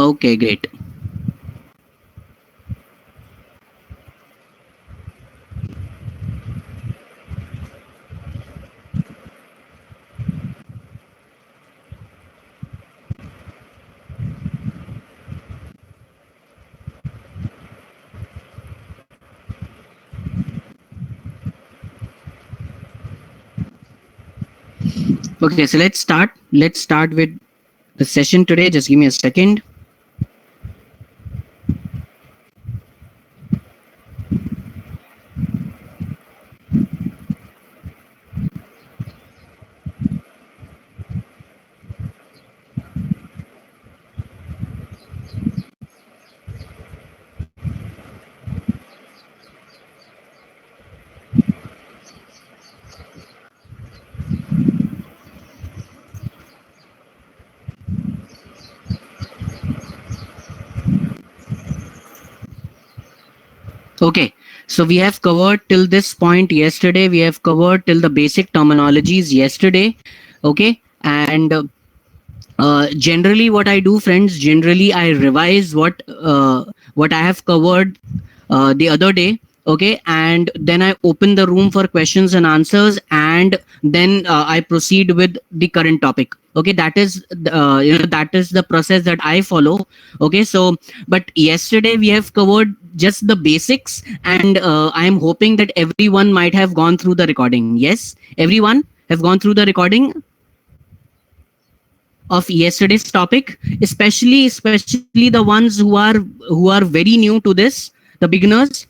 Okay, great. Okay, so let's start. Let's start with the session today. Just give me a second. Okay, so we have covered till this point yesterday. We have covered till the basic terminologies yesterday. Okay, and generally what I do, friends, generally I revise what I have covered the other day. Okay, and then I open the room for questions and answers, and then I proceed with the current topic. Okay, that is that is the process that I follow. Okay, so but yesterday we have covered just the basics, and I am hoping that everyone might have gone through the recording. Yes, everyone have gone through the recording of yesterday's topic, especially the ones who are very new to this, the beginners.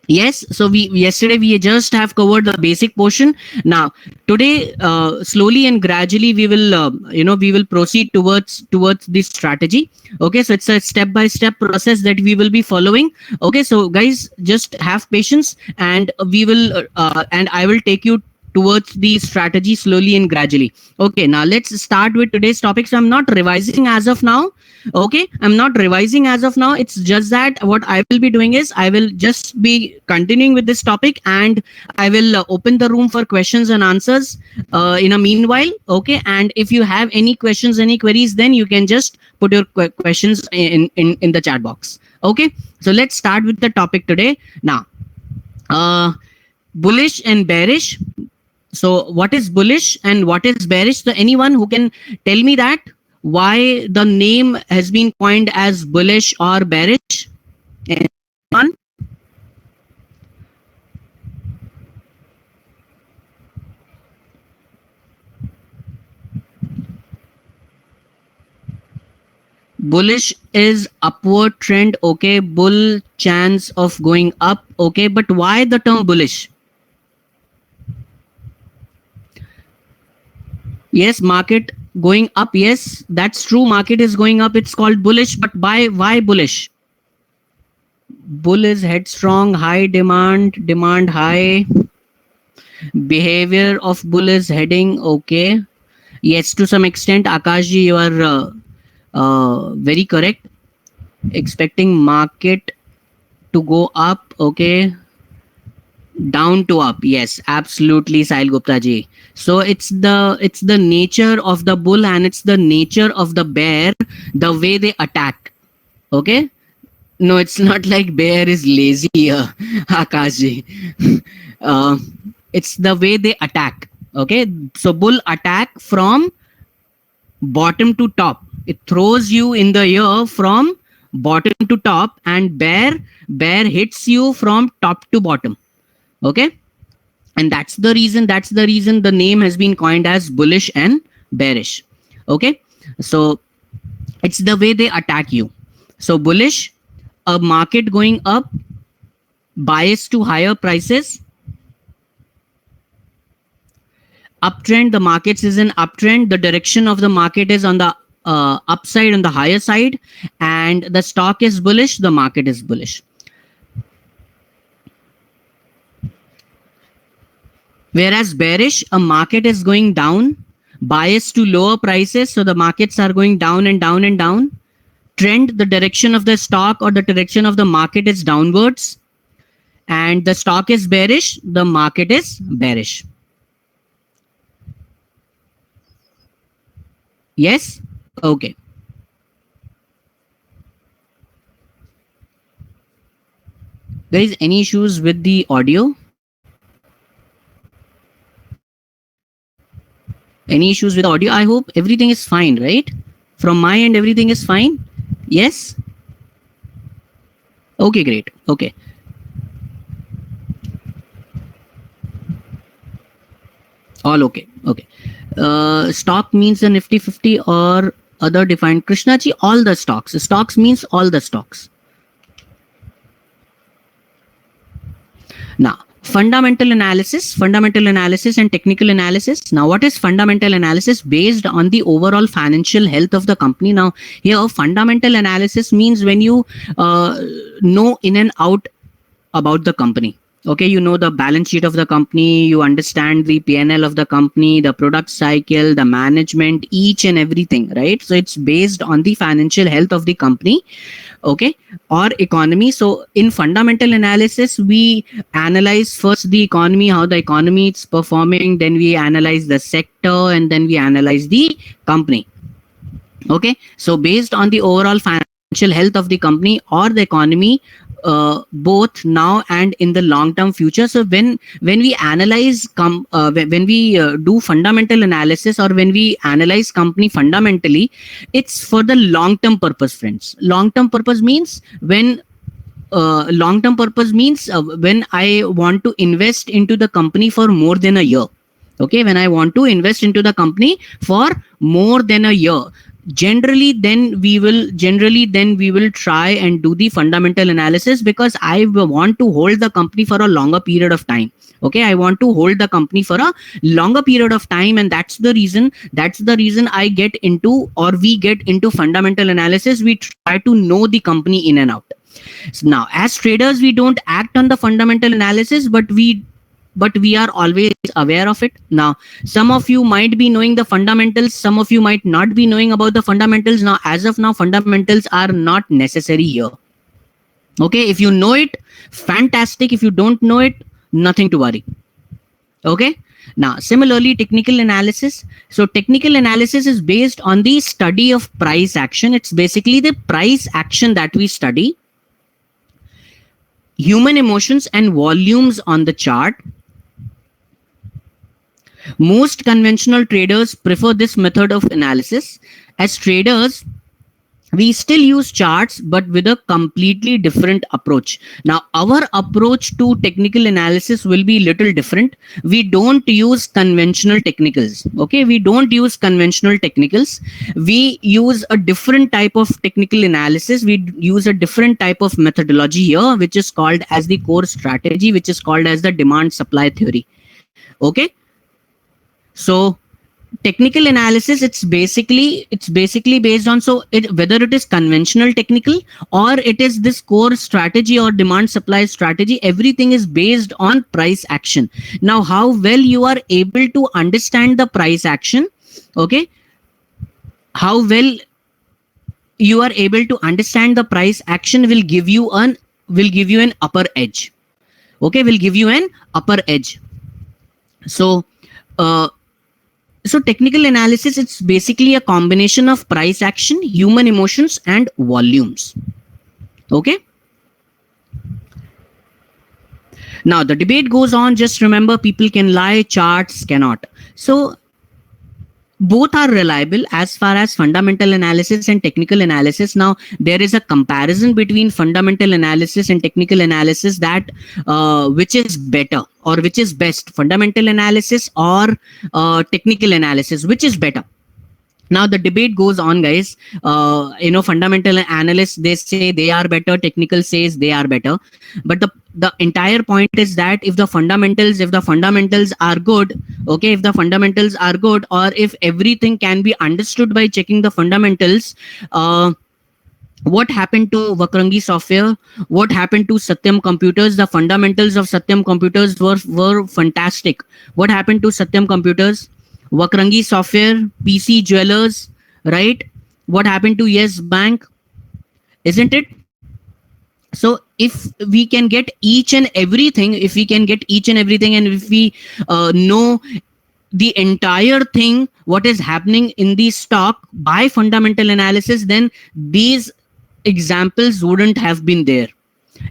Yes, so we yesterday we just have covered the basic portion. Now today, slowly and gradually we will we will proceed towards this strategy. Okay, so it's a step by step process that we will be following. Okay, so guys, just have patience, and we will and I will take you towards the strategy slowly and gradually. Okay, now let's start with today's topic. So I'm not revising as of now. Okay, I'm not revising as of now. It's just that what I will be doing is I will just be continuing with this topic, and I will open the room for questions and answers in a meanwhile. Okay, and if you have any questions, any queries, then you can just put your questions in the chat box. Okay, so let's start with the topic today. Now bullish and bearish. So what is bullish and what is bearish? So anyone who can tell me that, why the name has been coined as bullish or bearish? Anyone? Bullish is upward trend. Okay, bull chance of going up. Okay, but why the term bullish? Yes, market going up. Yes, that's true. Market is going up. It's called bullish. But why bullish? Bull is headstrong, high demand, demand high. Behavior of bull is heading. Okay. Yes, to some extent, Akashji, you are very correct. Expecting market to go up. Okay. Down to up. Yes, absolutely, Sahil Gupta ji. So it's the nature of the bull, and it's the nature of the bear, the way they attack. Okay. No, it's not like bear is lazy, Akash ji. uh, it's the way they attack. Okay, so bull attack from bottom to top. It throws you in the air from bottom to top, and bear hits you from top to bottom. Okay, and that's the reason the name has been coined as bullish and bearish. Okay, so it's the way they attack you. So bullish, a market going up, bias to higher prices. Uptrend, the markets is in uptrend. The direction of the market is on the upside, on the higher side, and the stock is bullish, the market is bullish. Whereas bearish, a market is going down, bias to lower prices, so the markets are going down and down and down. Trend, the direction of the stock or the direction of the market is downwards, and the stock is bearish, the market is bearish. Yes? Okay. Guys, any issues with the audio? Any issues with the audio? I hope everything is fine, right? From my end, everything is fine. Yes. Okay, great. Okay. All okay. Okay. Stock means a Nifty 50 or other defined. Krishna ji, all the stocks. Stocks means all the stocks. Now, fundamental analysis and technical analysis. Now, what is fundamental analysis? Based on the overall financial health of the company. Now, here fundamental analysis means when you know in and out about the company. Okay, you know the balance sheet of the company, you understand the P&L of the company, the product cycle, the management, each and everything, right? So it's based on the financial health of the company, okay, or economy. So in fundamental analysis, we analyze first the economy, how the economy is performing, then we analyze the sector, and then we analyze the company. Okay, so based on the overall financial health of the company or the economy, both now and in the long term future. So when we analyze when we do fundamental analysis, or when we analyze company fundamentally, it's for the long term purpose, friends. Long term purpose means when when I want to invest into the company for more than a year. Okay, when I want to invest into the company for more than a year, generally then we will try and do the fundamental analysis, because I want to hold the company for a longer period of time. Okay, I want to hold the company for a longer period of time, and that's the reason I get into, or we get into fundamental analysis. We try to know the company in and out. So now, as traders, we don't act on the fundamental analysis, but we are always aware of it. Now, some of you might be knowing the fundamentals, some of you might not be knowing about the fundamentals. Now, as of now, fundamentals are not necessary here. Okay, if you know it, fantastic. If you don't know it, nothing to worry. Okay, now similarly, technical analysis. So technical analysis is based on the study of price action. It's basically the price action that we study, human emotions and volumes on the chart. Most conventional traders prefer this method of analysis. As traders, we still use charts, but with a completely different approach. Now, our approach to technical analysis will be little different. We don't use conventional technicals. Okay, we don't use conventional technicals. We use a different type of technical analysis. We use a different type of methodology here, which is called as the core strategy, which is called as the demand supply theory. Okay, so technical analysis, it's basically based on, so whether it is conventional technical or it is this core strategy or demand supply strategy, everything is based on price action. Now, how well you are able to understand the price action, okay, how well you are able to understand the price action will give you an upper edge. Okay, will give you an upper edge. So so technical analysis, it's basically a combination of price action, human emotions, and volumes. Okay. Now the debate goes on. Just remember, people can lie, charts cannot. So both are reliable as far as fundamental analysis and technical analysis. Now, there is a comparison between fundamental analysis and technical analysis, that which is better or which is best, fundamental analysis or technical analysis, which is better. Now the debate goes on, guys. Fundamental analysts, they say they are better, technical says they are better, but the entire point is that if the fundamentals are good, okay, if the fundamentals are good, or if everything can be understood by checking the fundamentals, what happened to Vakrangi software? What happened to Satyam computers? The fundamentals of Satyam computers were fantastic. What happened to Satyam computers? Vakrangi software, PC jewelers, right? What happened to Yes Bank? Isn't it? So if we can get each and everything, and if we know the entire thing, what is happening in the stock by fundamental analysis, then these examples wouldn't have been there,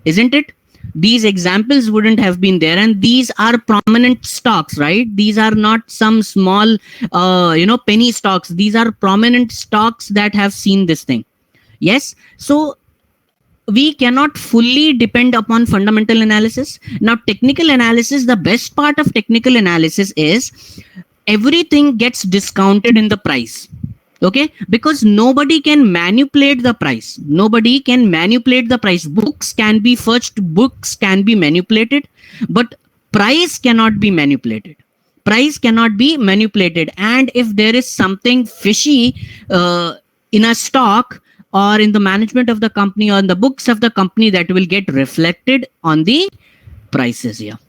isn't it? these examples wouldn't have been there, and these are prominent stocks, right? These are not some small penny stocks. These are prominent stocks that have seen this thing. Yes. So we cannot fully depend upon fundamental analysis. Now, technical analysis, the best part of technical analysis is everything gets discounted in the price. Okay, because nobody can manipulate the price. Nobody can manipulate the price. Books can be fetched, books can be manipulated, but price cannot be manipulated. Price cannot be manipulated. And if there is something fishy in a stock or in the management of the company or in the books of the company, that will get reflected on the prices here.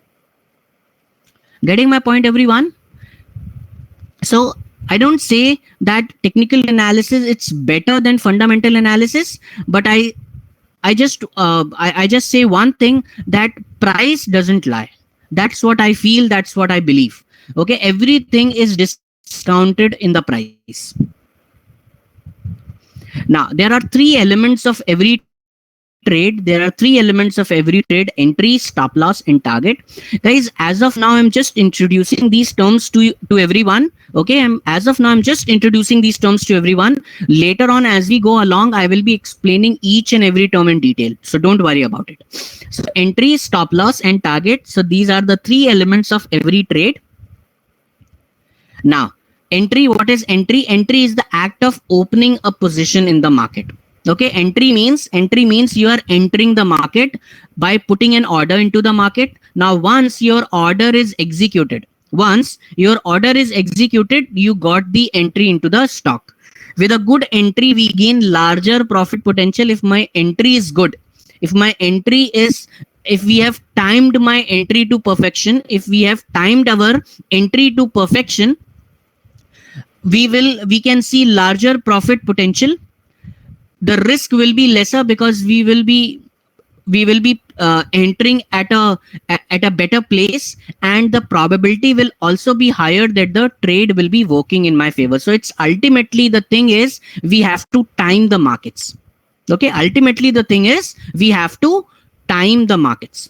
Getting my point, everyone? So I don't say that technical analysis it's better than fundamental analysis, but I just say one thing, that price doesn't lie. That's what I feel. That's what I believe. Okay, everything is discounted in the price. Now, there are three elements of every trade. There are three elements of every trade: entry, stop loss, and target. Guys, as of now, I'm just introducing these terms to everyone. Okay, as of now, I'm just introducing these terms to everyone. Later on, as we go along, I will be explaining each and every term in detail. So don't worry about it. So entry, stop loss, and target. So these are the three elements of every trade. Now, entry, what is entry? Entry is the act of opening a position in the market. Okay, entry means you are entering the market by putting an order into the market. Now, once your order is executed, you got the entry into the stock. With a good entry, we gain larger profit potential if my entry is good. If we have timed my entry to perfection, if we have timed our entry to perfection, we can see larger profit potential. The risk will be lesser because we will be entering at a better place, and the probability will also be higher that the trade will be working in my favor. So it's ultimately, the thing is, we have to time the markets. Okay, ultimately the thing is we have to time the markets.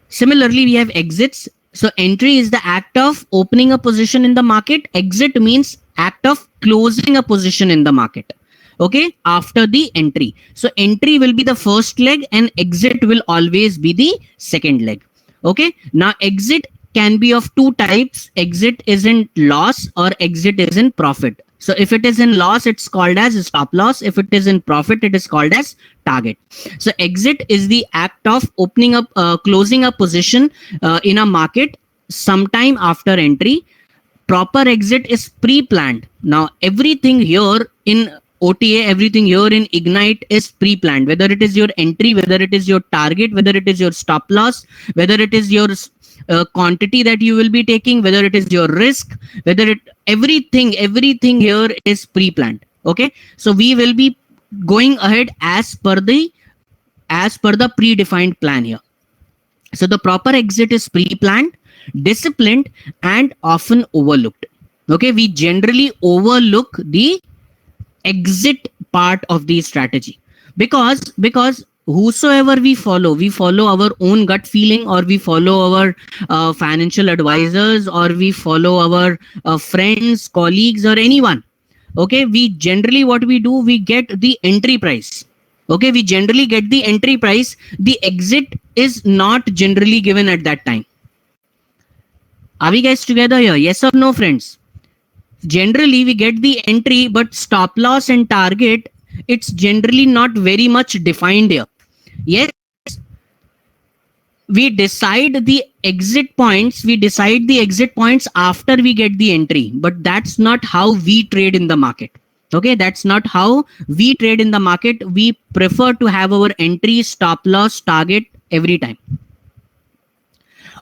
Similarly, we have exits. So entry is the act of opening a position in the market. Exit means act of closing a position in the market. Okay, after the entry. So entry will be the first leg and exit will always be the second leg. Okay, now exit can be of two types. Exit is in loss or exit is in profit. So if it is in loss, it's called as stop loss. If it is in profit, it is called as target. So exit is the act of opening up, closing a position in a market sometime after entry. Proper exit is pre-planned. Now, everything here in OTA, everything here in Ignite is pre-planned. Whether it is your entry, whether it is your target, whether it is your stop loss, whether it is your quantity that you will be taking, whether it is your risk, everything here is pre-planned. Okay, so we will be going ahead as per the predefined plan here. So the proper exit is pre-planned, disciplined, and often overlooked. Okay, we generally overlook the exit part of the strategy because whosoever we follow our own gut feeling, or we follow our financial advisors, or we follow our friends, colleagues, or anyone. Okay, we generally, what we do, we get the entry price. Okay, we generally get the entry price. The exit is not generally given at that time. Are we guys together here? Yes or no, friends? Generally, we get the entry, but stop loss and target, it's generally not very much defined here. Yes, we decide the exit points. After we get the entry, but that's not how we trade in the market. Okay, that's not how we trade in the market. We prefer to have our entry, stop loss, target every time.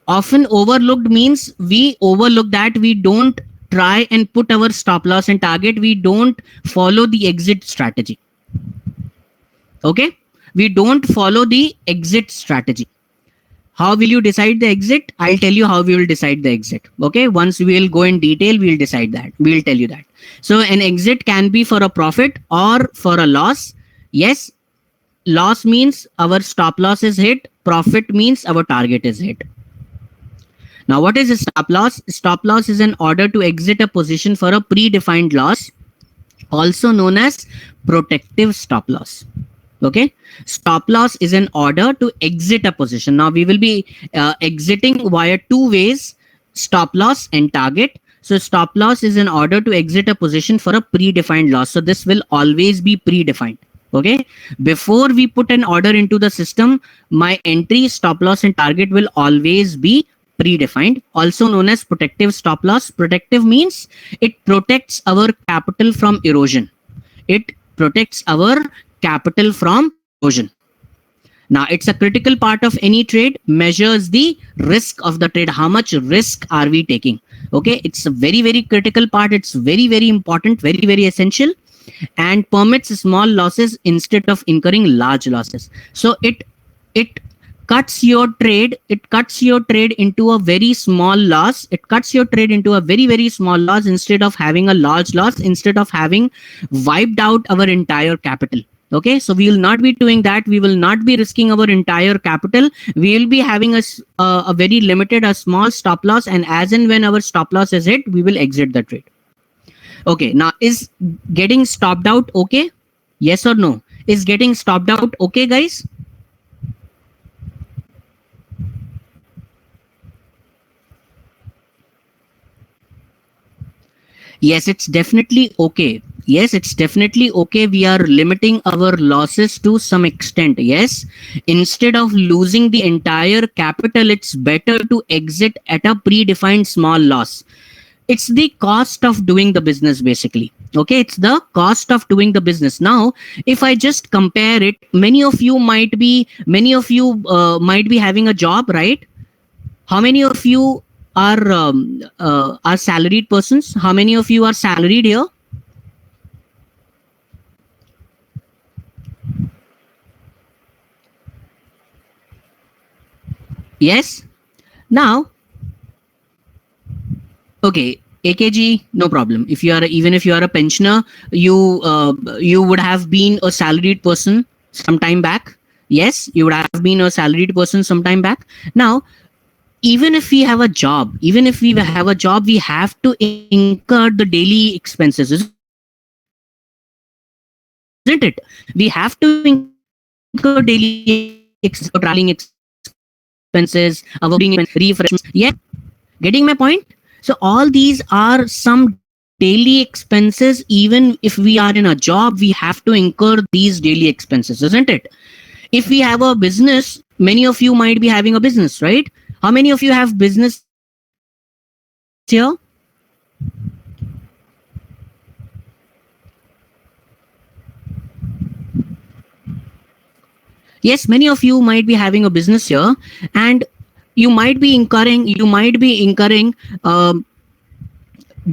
Often overlooked means we overlook that. We don't try and put our stop loss and target. We don't follow the exit strategy. Okay, we don't follow the exit strategy. How will you decide the exit? I'll tell you how we will decide the exit. Okay, once we will go in detail, we'll decide that. We'll tell you that. So an exit can be for a profit or for a loss. Yes, loss means our stop loss is hit, profit means our target is hit. Now, what is a stop loss? Stop loss is an order to exit a position for a predefined loss, also known as protective stop loss. Okay, stop loss is an order to exit a position. Now we will be exiting via two ways: stop loss and target. So stop loss is an order to exit a position for a predefined loss. So this will always be predefined. Okay, before we put an order into the system, my entry, stop loss and target will always be predefined, also known as protective stop loss. Protective means it protects our capital from erosion. It protects our capital from erosion. Now, it's a critical part of any trade, measures the risk of the trade. How much risk are we taking? Okay, it's a very, very critical part. It's very, very important, very, very essential, and permits small losses instead of incurring large losses. So it cuts your trade, into a very small loss. It cuts your trade into a very, very small loss instead of having a large loss, instead of having wiped out our entire capital. Okay, so we will not be doing that. We will not be risking our entire capital. We will be having a very limited, a small stop loss, and as and when our stop loss is hit, we will exit the trade. Okay, now is getting stopped out okay? Yes or no? Is getting stopped out okay, guys? Yes, it's definitely okay. Yes, it's definitely okay. We are limiting our losses to some extent. Yes, instead of losing the entire capital, it's better to exit at a predefined small loss. It's the cost of doing the business, basically. Okay, it's the cost of doing the business. Now, if I just compare it, many of you might be having a job, right? How many of you are salaried persons? How many of you are salaried here? Yes. Now, okay, AKG, no problem. If you are, even if you are a pensioner, you would have been a salaried person some time back. Yes, you would have been a salaried person some time back. Now, even if we have a job, we have to incur the daily expenses, isn't it? We have to incur daily expenses of traveling expenses, our fooding expenses, refreshments. Yeah, getting my point? So all these are some daily expenses. Even if we are in a job, we have to incur these daily expenses, isn't it? If we have a business, many of you might be having a business, right? How many of you have business here? Yes, many of you might be having a business here, and you might be incurring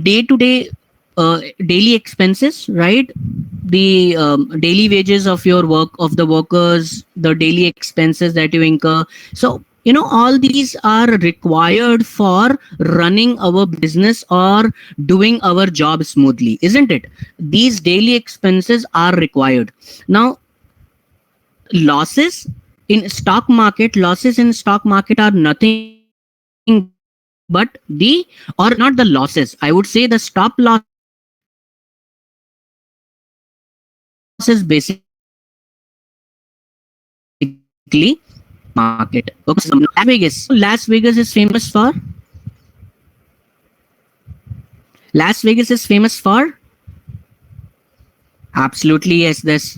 day to day daily expenses, right? The daily wages of your work, of the workers, the daily expenses that you incur. So all these are required for running our business or doing our job smoothly, isn't it? These daily expenses are required. Now, losses in stock market are nothing but not the losses, I would say the stop losses basically market. Okay, so Las Vegas is famous for absolutely, yes, there's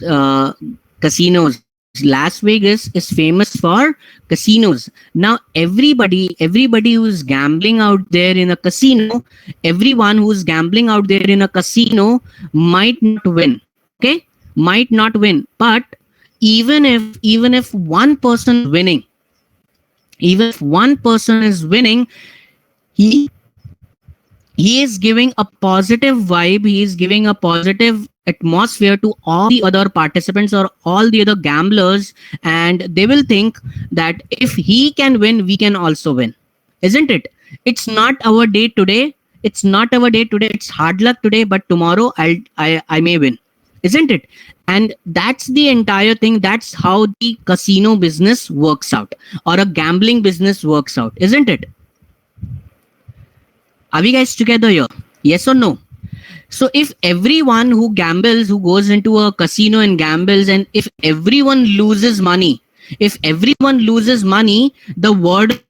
casinos. Las Vegas is famous for casinos. Now, everybody who's gambling out there in a casino, everyone who's gambling out there in a casino might not win. Okay, might not win. But even if one person is winning, he he is giving a positive vibe, he is giving a positive atmosphere to all the other participants or all the other gamblers, and they will think that if he can win, we can also win, isn't it? It's not our day today, it's hard luck today, but tomorrow I may win. isn't it? And that's the entire thing. That's how the casino business works out, or a gambling business works out, isn't it? Are we guys together here? Yes or no? So if everyone who gambles, who goes into a casino and gambles, and if everyone loses money, the word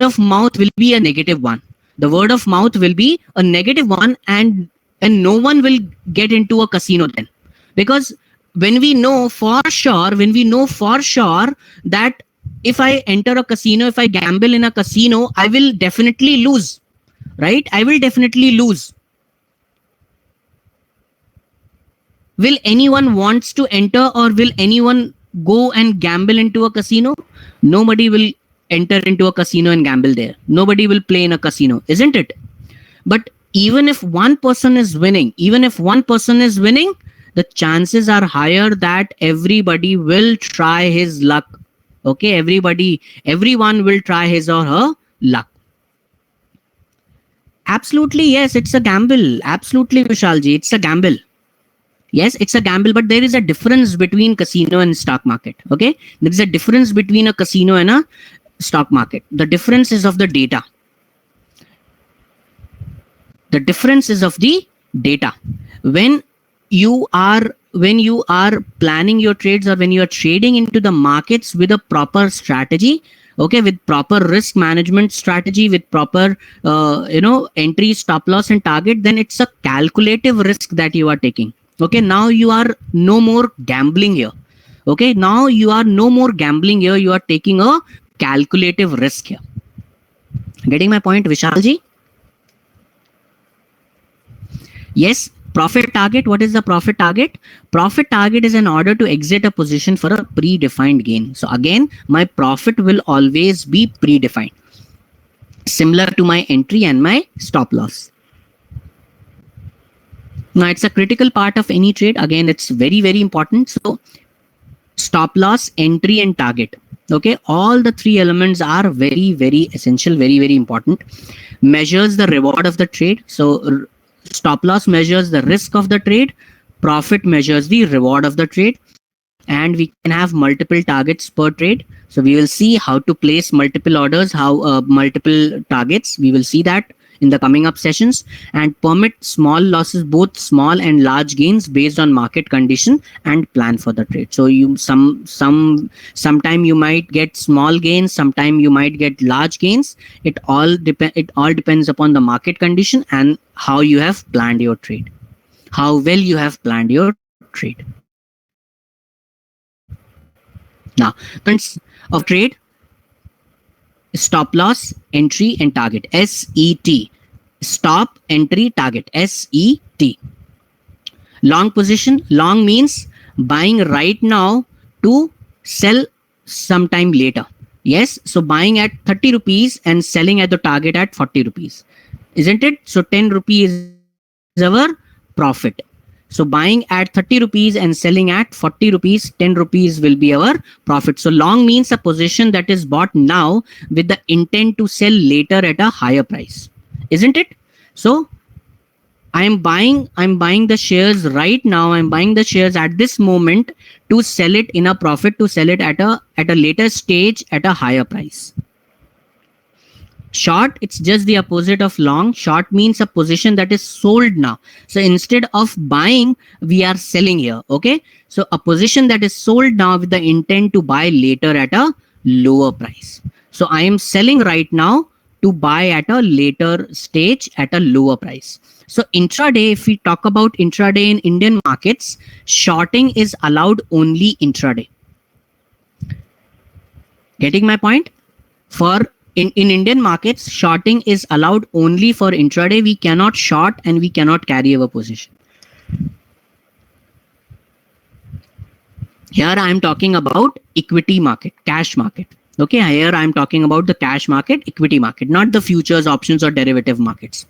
of mouth will be a negative one. The word of mouth will be a negative one, and no one will get into a casino then. Because when we know for sure that if I enter a casino, if I gamble in a casino, I will definitely lose, right? I will definitely lose. Will anyone wants to enter, or will anyone go and gamble into a casino? Nobody will enter into a casino and gamble there. Nobody will play in a casino, isn't it? But even if one person is winning, the chances are higher that everybody will try his luck. Okay, everyone will try his or her luck. Absolutely, yes, it's a gamble. Absolutely, Vishalji, it's a gamble. Yes, it's a gamble, but there is a difference between casino and stock market. Okay, there is a difference between a casino and a stock market. The difference is of the data. The difference is of the data. When you are planning your trades, or when you are trading into the markets with a proper strategy, okay, with proper risk management strategy, with proper entry, stop loss and target, then it's a calculative risk that you are taking. Okay, now you are no more gambling here. Okay, now you are no more gambling here. You are taking a calculative risk here. Getting my point, Vishalji? Yes. Profit target. What is the profit target? Profit target is an order to exit a position for a predefined gain. So again, my profit will always be predefined, similar to my entry and my stop loss. Now, it's a critical part of any trade. Again, it's very, very important. So stop loss, entry and target. Okay, all the three elements are very, very essential, very, very important. Measures the reward of the trade. So stop loss measures the risk of the trade. Profit measures the reward of the trade. And we can have multiple targets per trade. So we will see how to place multiple orders, how multiple targets. We will see that in the coming up sessions. And permit small losses, both small and large gains, based on market condition, and plan for the trade. So you sometime you might get small gains, sometime you might get large gains. It all depends upon the market condition and how you have planned your trade, how well you have planned your trade. Now, of trade: stop loss, entry and target, SET. Stop, entry, target, SET. Long position. Long means buying right now to sell sometime later. Yes, so buying at 30 rupees and selling at the target at 40 rupees, isn't it? So 10 rupees is our profit. So buying at 30 rupees and selling at 40 rupees, 10 rupees will be our profit. So long means a position that is bought now with the intent to sell later at a higher price, isn't it? So I'm buying the shares right now. I'm buying the shares at this moment to sell it in a profit, to sell it at a later stage at a higher price. Short, it's just the opposite of long. Short means a position that is sold now. So instead of buying, we are selling here. Okay, so a position that is sold now with the intent to buy later at a lower price. So I am selling right now to buy at a later stage at a lower price. So intraday, if we talk about intraday in Indian markets, shorting is allowed only intraday. Getting my point? In Indian markets, shorting is allowed only for intraday. We cannot short and we cannot carry our position. Here I am talking about equity market, cash market. Okay, here I am talking about the cash market, equity market, not the futures, options or derivative markets.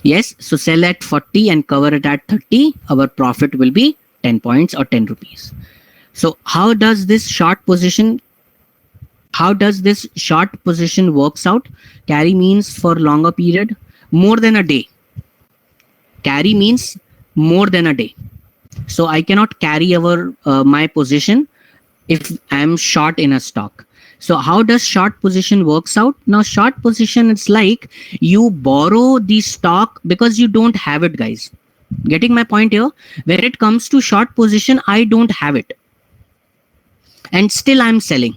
Yes, so sell at 40 and cover it at 30. Our profit will be 10 points or 10 rupees. So how does this short position works out? Carry means for longer period, more than a day. Carry means more than a day. So I cannot carry over my position if I'm short in a stock. So how does short position works out? Now short position, it's like you borrow the stock because you don't have it, guys. Getting my point here? When it comes to short position, I don't have it and still I'm selling.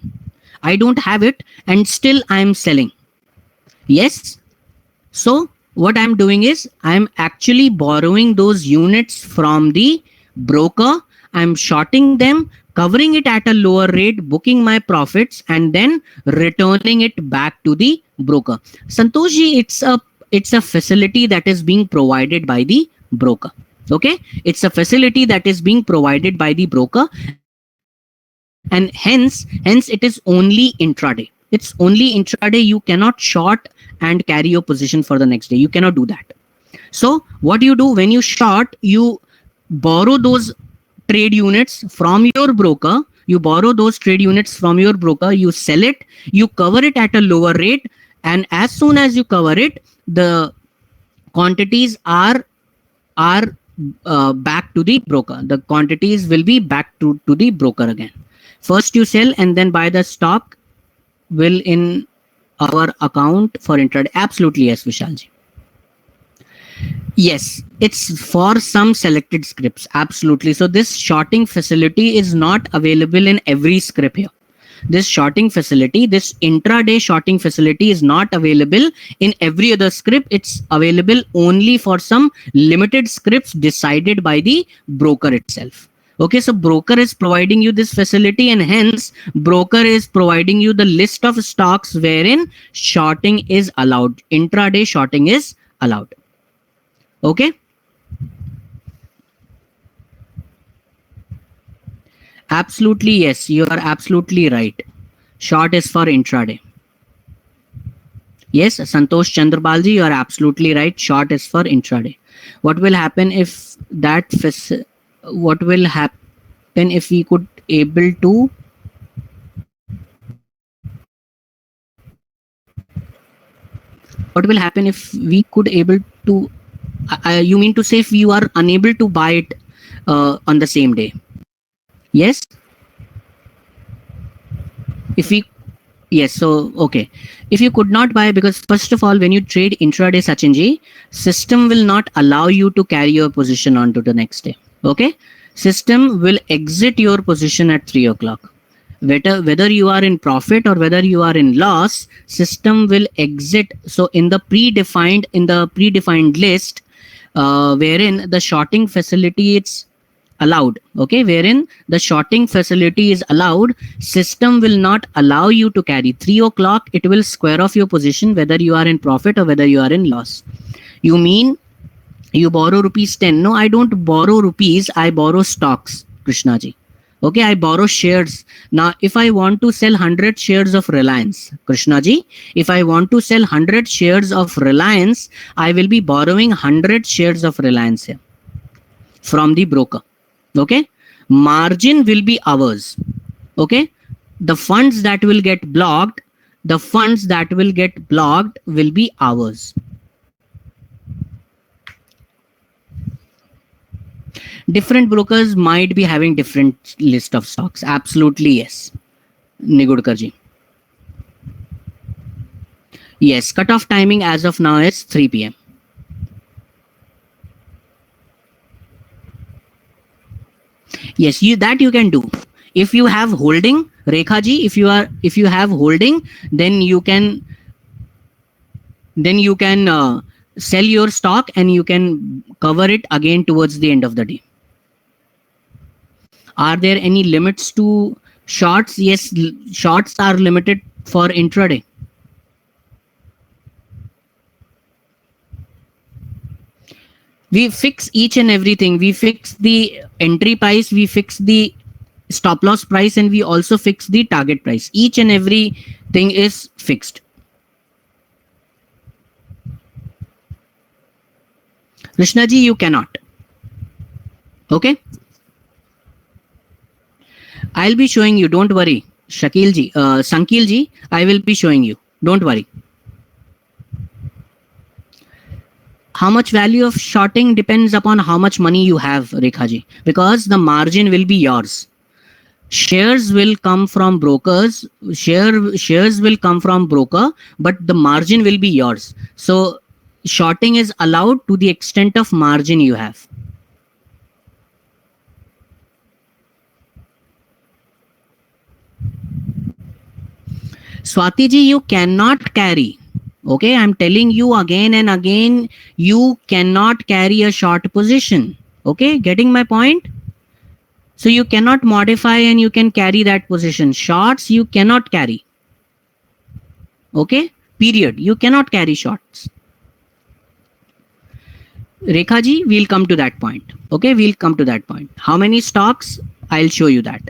I don't have it and still I'm selling. Yes. So what I'm doing is I'm actually borrowing those units from the broker. I'm shorting them, covering it at a lower rate, booking my profits, and then returning it back to the broker. Santoshji, it's a facility that is being provided by the broker. Okay, it's a facility that is being provided by the broker, and hence it is only intraday. It's only intraday. You cannot short and carry your position for the next day. You cannot do that. So what you do when you short, you borrow those trade units from your broker. You borrow those trade units from your broker. You sell it. You cover it at a lower rate, and as soon as you cover it, the quantities are back to the broker. The quantities will be back to the broker again. First you sell and then buy the stock will in our account for intraday. Absolutely yes, Vishalji. Yes, it's for some selected scripts. Absolutely. So this shorting facility is not available in every script here. This shorting facility, this intraday shorting facility is not available in every other script. It's available only for some limited scripts decided by the broker itself. Okay, so broker is providing you this facility, and hence broker is providing you the list of stocks wherein shorting is allowed. Intraday shorting is allowed. Okay. Absolutely yes, you are absolutely right. Short is for intraday. Yes, Santosh Chandrabalji, you are absolutely right. Short is for intraday. What will happen if that what will happen if we could able to you mean to say if you are unable to buy it on the same day? Yes. If we Yes, so okay. If you could not buy, because first of all, when you trade intraday, Sachinji, system will not allow you to carry your position on to the next day. Okay, system will exit your position at 3 o'clock. Whether you are in profit or whether you are in loss, system will exit. So in the predefined list, wherein the shorting facility it's allowed, okay, wherein the shorting facility is allowed, system will not allow you to carry 3 o'clock. It will square off your position whether you are in profit or whether you are in loss. You mean you borrow rupees 10? No, I don't borrow rupees, I borrow stocks, Krishna ji. Okay, I borrow shares. Now if I want to sell 100 shares of Reliance, Krishna ji, if I want to sell 100 shares of Reliance, I will be borrowing 100 shares of Reliance here from the broker. Okay, margin will be ours. Okay, the funds that will get blocked will be ours. Different brokers might be having different list of stocks. Absolutely yes, Nigudkarji. Yes, cutoff timing as of now is 3 p.m. Yes, you can do. If you have holding, Rekha ji, if you have holding, then you can sell your stock and you can cover it again towards the end of the day. Are there any limits to shorts? Yes, shorts are limited for intraday. We fix each and everything. We fix the entry price, we fix the stop loss price, and we also fix the target price. Each and every thing is fixed. Krishna ji, you cannot. Okay, I'll be showing you, don't worry. Shakil ji, Sankil ji, I will be showing you, don't worry. how much value of shorting depends upon how much money you have, Rekhaji, because the margin will be yours. Shares will come from brokers, shares will come from broker, but the margin will be yours. So shorting is allowed to the extent of margin you have. Swati ji, you cannot carry. Okay, I'm telling you again and again, you cannot carry a short position. Okay, getting my point? So you cannot modify and you can carry that position. Shorts you cannot carry. Okay, period. You cannot carry shorts. Rekha ji, we'll come to that point. Okay, we'll come to that point. How many stocks? I'll show you that.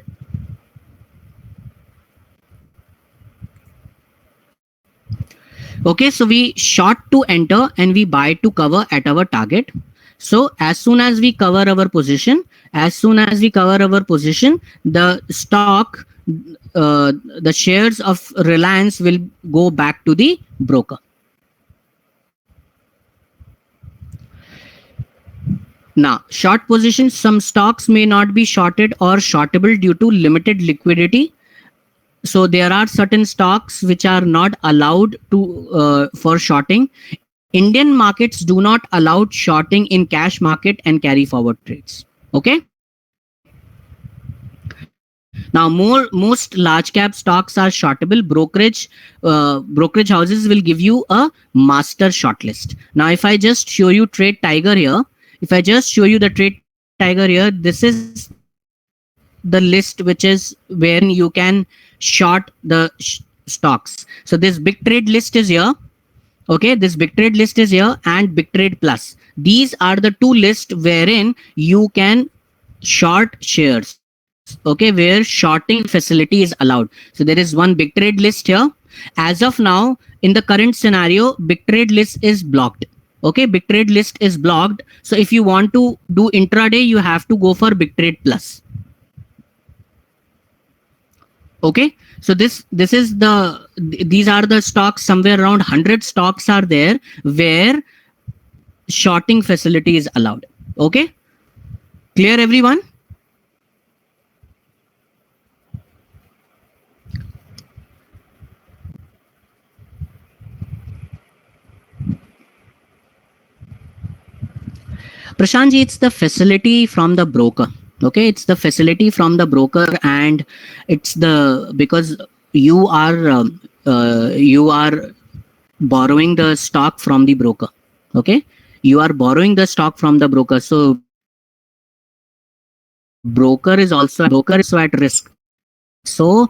Okay, so we short to enter and we buy to cover at our target. So as soon as we cover our position, the stock, the shares of Reliance will go back to the broker. Now, short positions, some stocks may not be shorted or shortable due to limited liquidity. So there are certain stocks which are not allowed to for shorting. Indian markets do not allow shorting in cash market and carry forward trades. Okay. Now, most large cap stocks are shortable. Brokerage houses will give you a master shortlist. Now, if I just show you Trade Tiger here, this is the list which is wherein you can short the stocks. So this big trade list is here. Okay, this big trade list is here and big trade plus. These are the two lists wherein you can short shares. Okay, where shorting facility is allowed. So there is one big trade list here. As of now, in the current scenario, big trade list is blocked. Okay, big trade list is blocked. So if you want to do intraday, you have to go for big trade plus. Okay, so these are the stocks. Somewhere around 100 stocks are there where shorting facility is allowed. Okay, clear everyone? Prashant ji, it's the facility from the broker. Okay, it's the facility from the broker, and it's because you are borrowing the stock from the broker. Okay, you are borrowing the stock from the broker, so broker is also at risk. So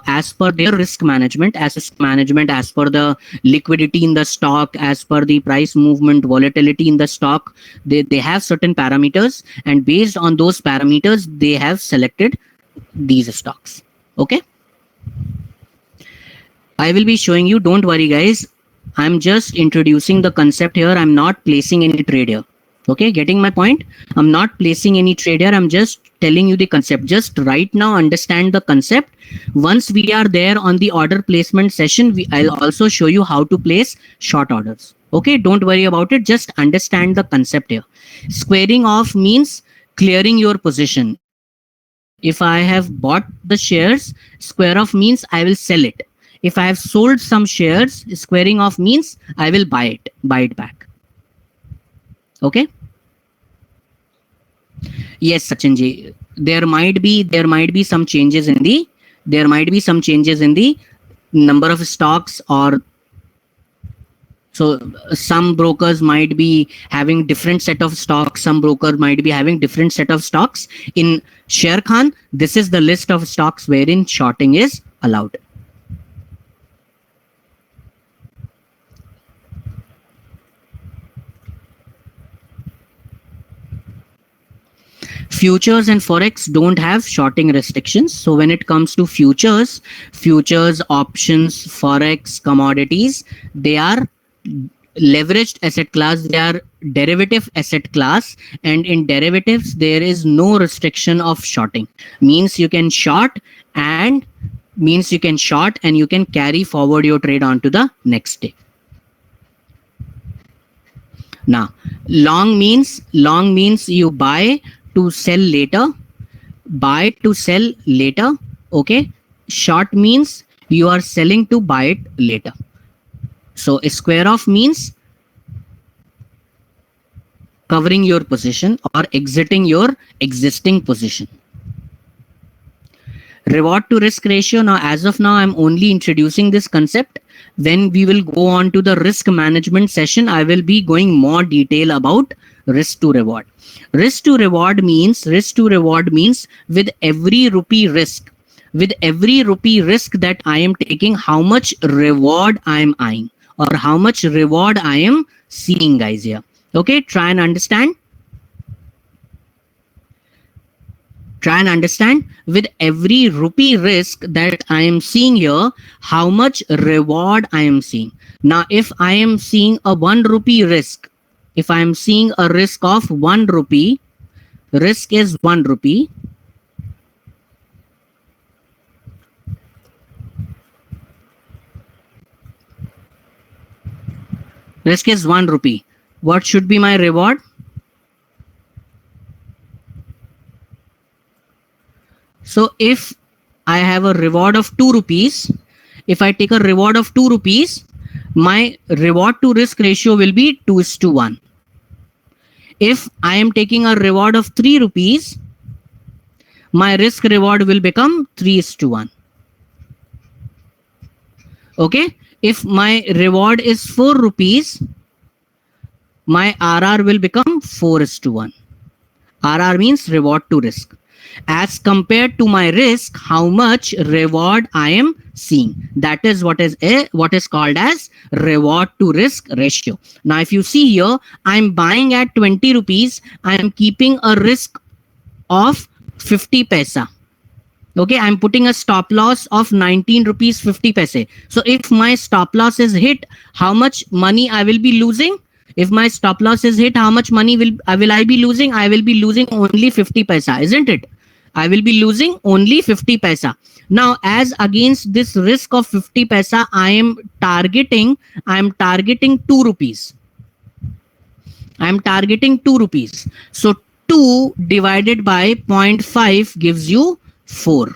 as per their risk management, as per the liquidity in the stock, as per the price movement, volatility in the stock, they have certain parameters, and based on those parameters, they have selected these stocks. Okay, I will be showing you. Don't worry, guys. I'm just introducing the concept here. I'm not placing any trade here. Okay, getting my point? I'm not placing any trade here. I'm just telling you the concept. Just right now, understand the concept. Once we are there on the order placement session, I'll also show you how to place short orders. Okay, don't worry about it. Just understand the concept here. Squaring off means clearing your position. If I have bought the shares, square off means I will sell it. If I have sold some shares, squaring off means I will buy it back. Okay. Yes, Sachin ji. There might be some changes in the number of stocks, or so some brokers might be having different set of stocks. Some broker might be having different set of stocks. In Sharekhan, this is the list of stocks wherein shorting is allowed. Futures and forex don't have shorting restrictions. So when it comes to futures, options, forex, commodities, they are leveraged asset class, they are derivative asset class, and in derivatives there is no restriction of shorting. Means you can short and you can carry forward your trade onto the next day. Now, long means you buy to sell later, buy to sell later. Okay. Short means you are selling to buy it later. So a square off means covering your position or exiting your existing position. Reward to risk ratio. Now, as of now, I'm only introducing this concept. When we will go on to the risk management session, I will be going more detail about risk to reward. Risk to reward means with every rupee risk, that I am taking, how much reward I am eyeing or how much reward I am seeing, guys, here. Okay, try and understand. With every rupee risk that I am seeing here, how much reward I am seeing. Now, if I am seeing a 1 rupee risk, if I am seeing a risk of 1 rupee, risk is 1 rupee. Risk is 1 rupee. What should be my reward? So if I have a reward of 2 rupees, if I take a reward of 2 rupees, my reward to risk ratio will be 2:1. If I am taking a reward of 3 rupees, my risk reward will become 3:1. Okay. If my reward is 4 rupees, my RR will become 4:1. RR means reward to risk. As compared to my risk, how much reward I am seeing. That is what is called as reward to risk ratio. Now, if you see here, I'm buying at 20 rupees. I am keeping a risk of 50 paisa. Okay, I'm putting a stop loss of 19 rupees 50 paise. So if my stop loss is hit, how much money I will be losing? If my stop loss is hit, how much money will I be losing? I will be losing only 50 paisa, isn't it? I will be losing only 50 paisa. Now, as against this risk of 50 paisa, I am targeting 2 rupees. I am targeting 2 rupees. So 2 divided by 0.5 gives you 4.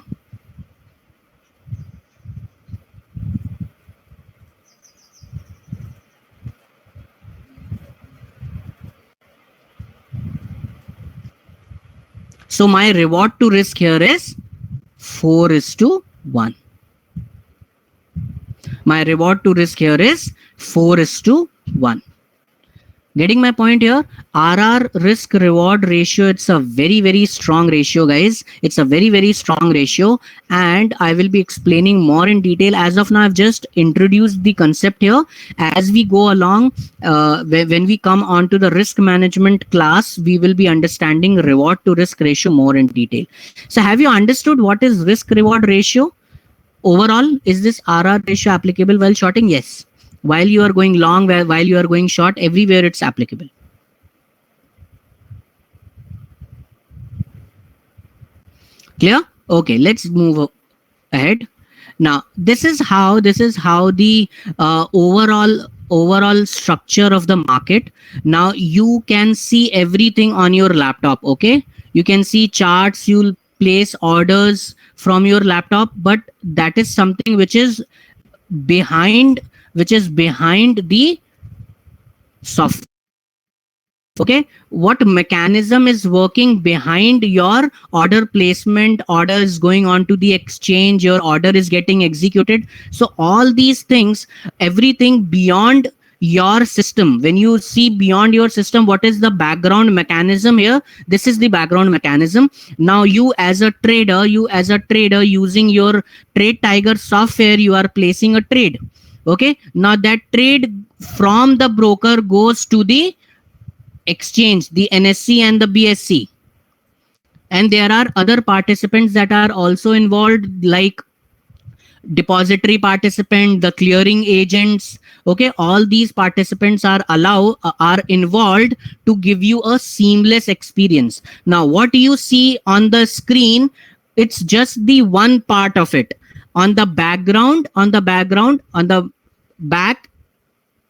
So my reward to risk here is 4:1. My reward to risk here is 4:1. Getting my point here? RR risk reward ratio, it's a very, very strong ratio, guys. It's a very, very strong ratio, and I will be explaining more in detail. As of now, I've just introduced the concept here. As we go along, when we come on to the risk management class, we will be understanding reward to risk ratio more in detail. So have you understood what is risk reward ratio? Overall, is this RR ratio applicable while shorting? Yes. While you are going long, while you are going short, everywhere it's applicable. Clear? Okay, let's move ahead. Now, this is how the overall structure of the market. Now you can see everything on your laptop. Okay, you can see charts, you'll place orders from your laptop, but that is something which is behind the software. Okay, what mechanism is working behind your order placement? Order is going on to the exchange, your order is getting executed. So all these things, everything beyond your system, when you see beyond your system, what is the background mechanism here? This is the background mechanism. Now you as a trader using your Trade Tiger software, you are placing a trade. Okay, now that trade from the broker goes to the exchange, the NSE and the BSE, and there are other participants that are also involved, like depository participant, the clearing agents. Okay, all these participants are involved to give you a seamless experience. Now what you see on the screen, it's just the one part of it. On the back,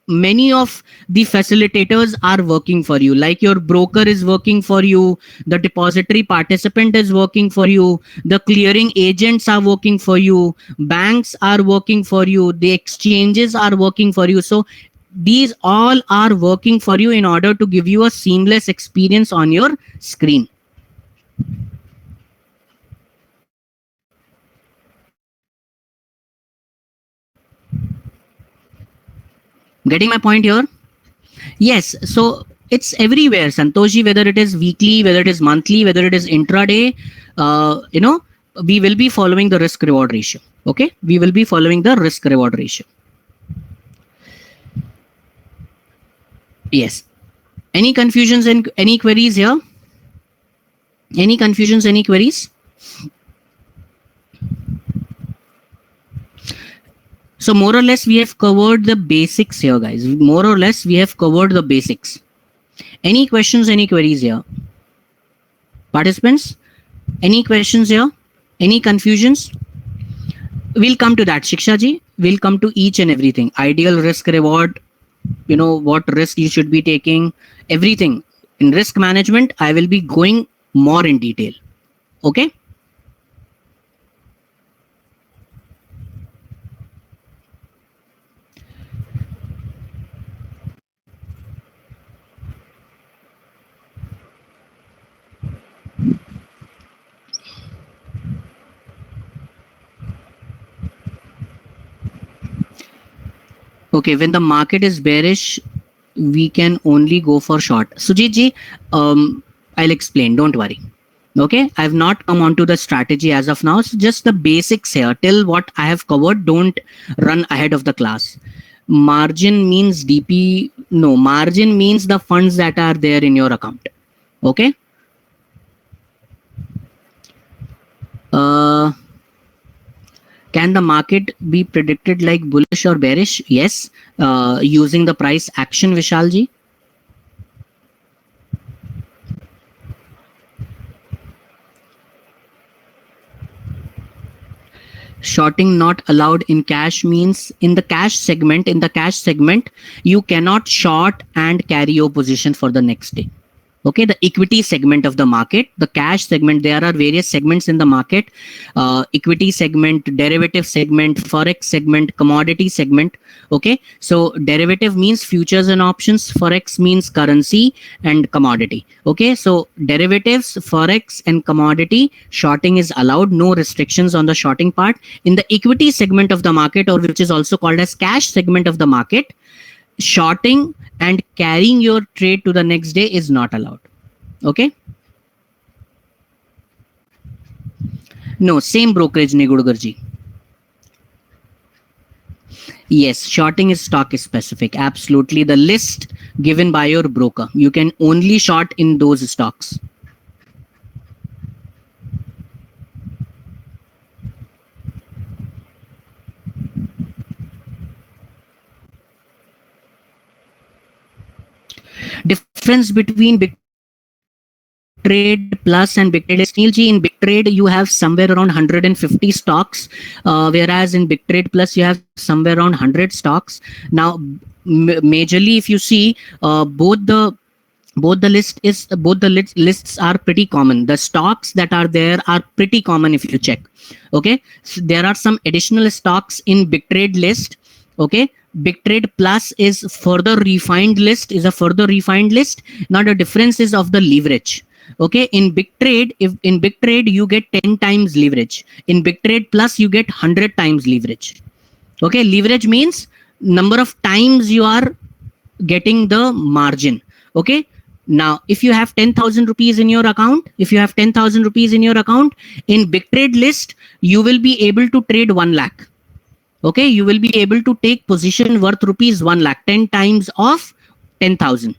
many of the facilitators are working for you, like your broker is working for you, the depository participant is working for you, the clearing agents are working for you, banks are working for you, the exchanges are working for you. So these all are working for you in order to give you a seamless experience on your screen. Getting my point here? Yes. So it's everywhere, Santoshi, whether it is weekly, whether it is monthly, whether it is intraday, we will be following the risk reward ratio. Okay. We will be following the risk reward ratio. Yes. Any confusions and any queries here? Any confusions, any queries? So more or less we have covered the basics here, guys. More or less we have covered the basics. Any questions, any queries here? Participants, any questions here? Any confusions? We'll come to that, Shiksha ji. We'll come to each and everything. Ideal risk reward, what risk you should be taking, everything. In risk management, I will be going more in detail. Okay? Okay, when the market is bearish, we can only go for short. Sujit ji, I'll explain. Don't worry. Okay, I've not come on to the strategy as of now. So just the basics here. Till what I have covered, don't run ahead of the class. Margin means DP. No, margin means the funds that are there in your account. Okay. Can the market be predicted like bullish or bearish? Yes, using the price action, Vishalji. Shorting not allowed in cash means in the cash segment, you cannot short and carry your position for the next day. Okay, the equity segment of the market, the cash segment, there are various segments in the market, equity segment, derivative segment, forex segment, commodity segment. Okay, so derivative means futures and options, forex means currency and commodity. Okay, so derivatives, forex and commodity, shorting is allowed, no restrictions on the shorting part. In the equity segment of the market, or which is also called as cash segment of the market, shorting and carrying your trade to the next day is not allowed. Okay. No, same brokerage, Nigudgarji. Yes, shorting is stock specific. Absolutely. The list given by your broker. You can only short in those stocks. Difference between big trade plus and big trade is in big trade you have somewhere around 150 stocks, whereas in big trade plus you have somewhere around 100 stocks. Now majorly if you see, both the lists are pretty common. The stocks that are there are pretty common if you check. Okay, so there are some additional stocks in big trade list. Okay, big trade plus is a further refined list. Now the difference is of the leverage. Okay, in big trade, if in big trade you get 10 times leverage, in big trade plus you get 100 times leverage. Okay, leverage means number of times you are getting the margin. Okay, now if you have 10,000 rupees in your account, in big trade list you will be able to trade 1 lakh. Okay, you will be able to take position worth rupees 1 lakh, 10 times of 10,000.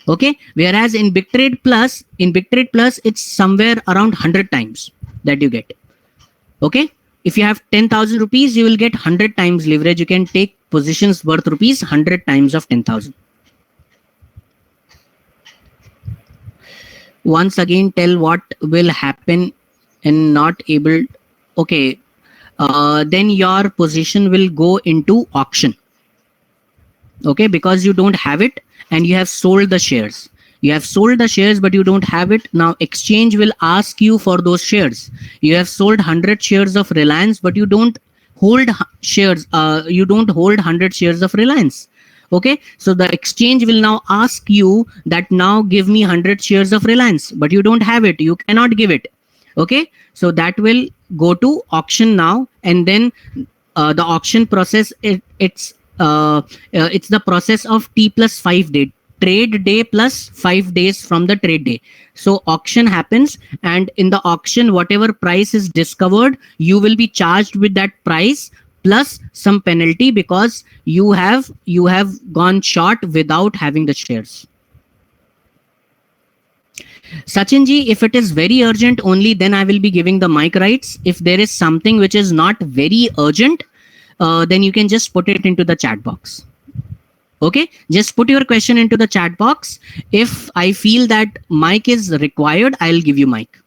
Okay, whereas in big trade plus it's somewhere around 100 times that you get. Okay, if you have 10,000 rupees, you will get 100 times leverage. You can take positions worth rupees 100 times of 10,000. Once again, tell what will happen and not able. Okay, then your position will go into auction. okay, because you don't have it and you have sold the shares. You have sold the shares but you don't have it. Now exchange will ask you for those shares. You have sold 100 shares of Reliance but you don't hold shares, you don't hold 100 shares of Reliance. Okay, so the exchange will now ask you that now give me 100 shares of Reliance, but you don't have it, you cannot give it. Okay, so that will go to auction now, and then the auction process, it's the process of T plus 5 day, trade day plus 5 days from the trade day. So auction happens, and in the auction whatever price is discovered, you will be charged with that price plus some penalty because you have gone short without having the shares. Sachinji, if it is very urgent, only then I will be giving the mic rights. If there is something which is not very urgent, then you can just put it into the chat box. Okay, just put your question into the chat box. If I feel that mic is required, I'll give you mic.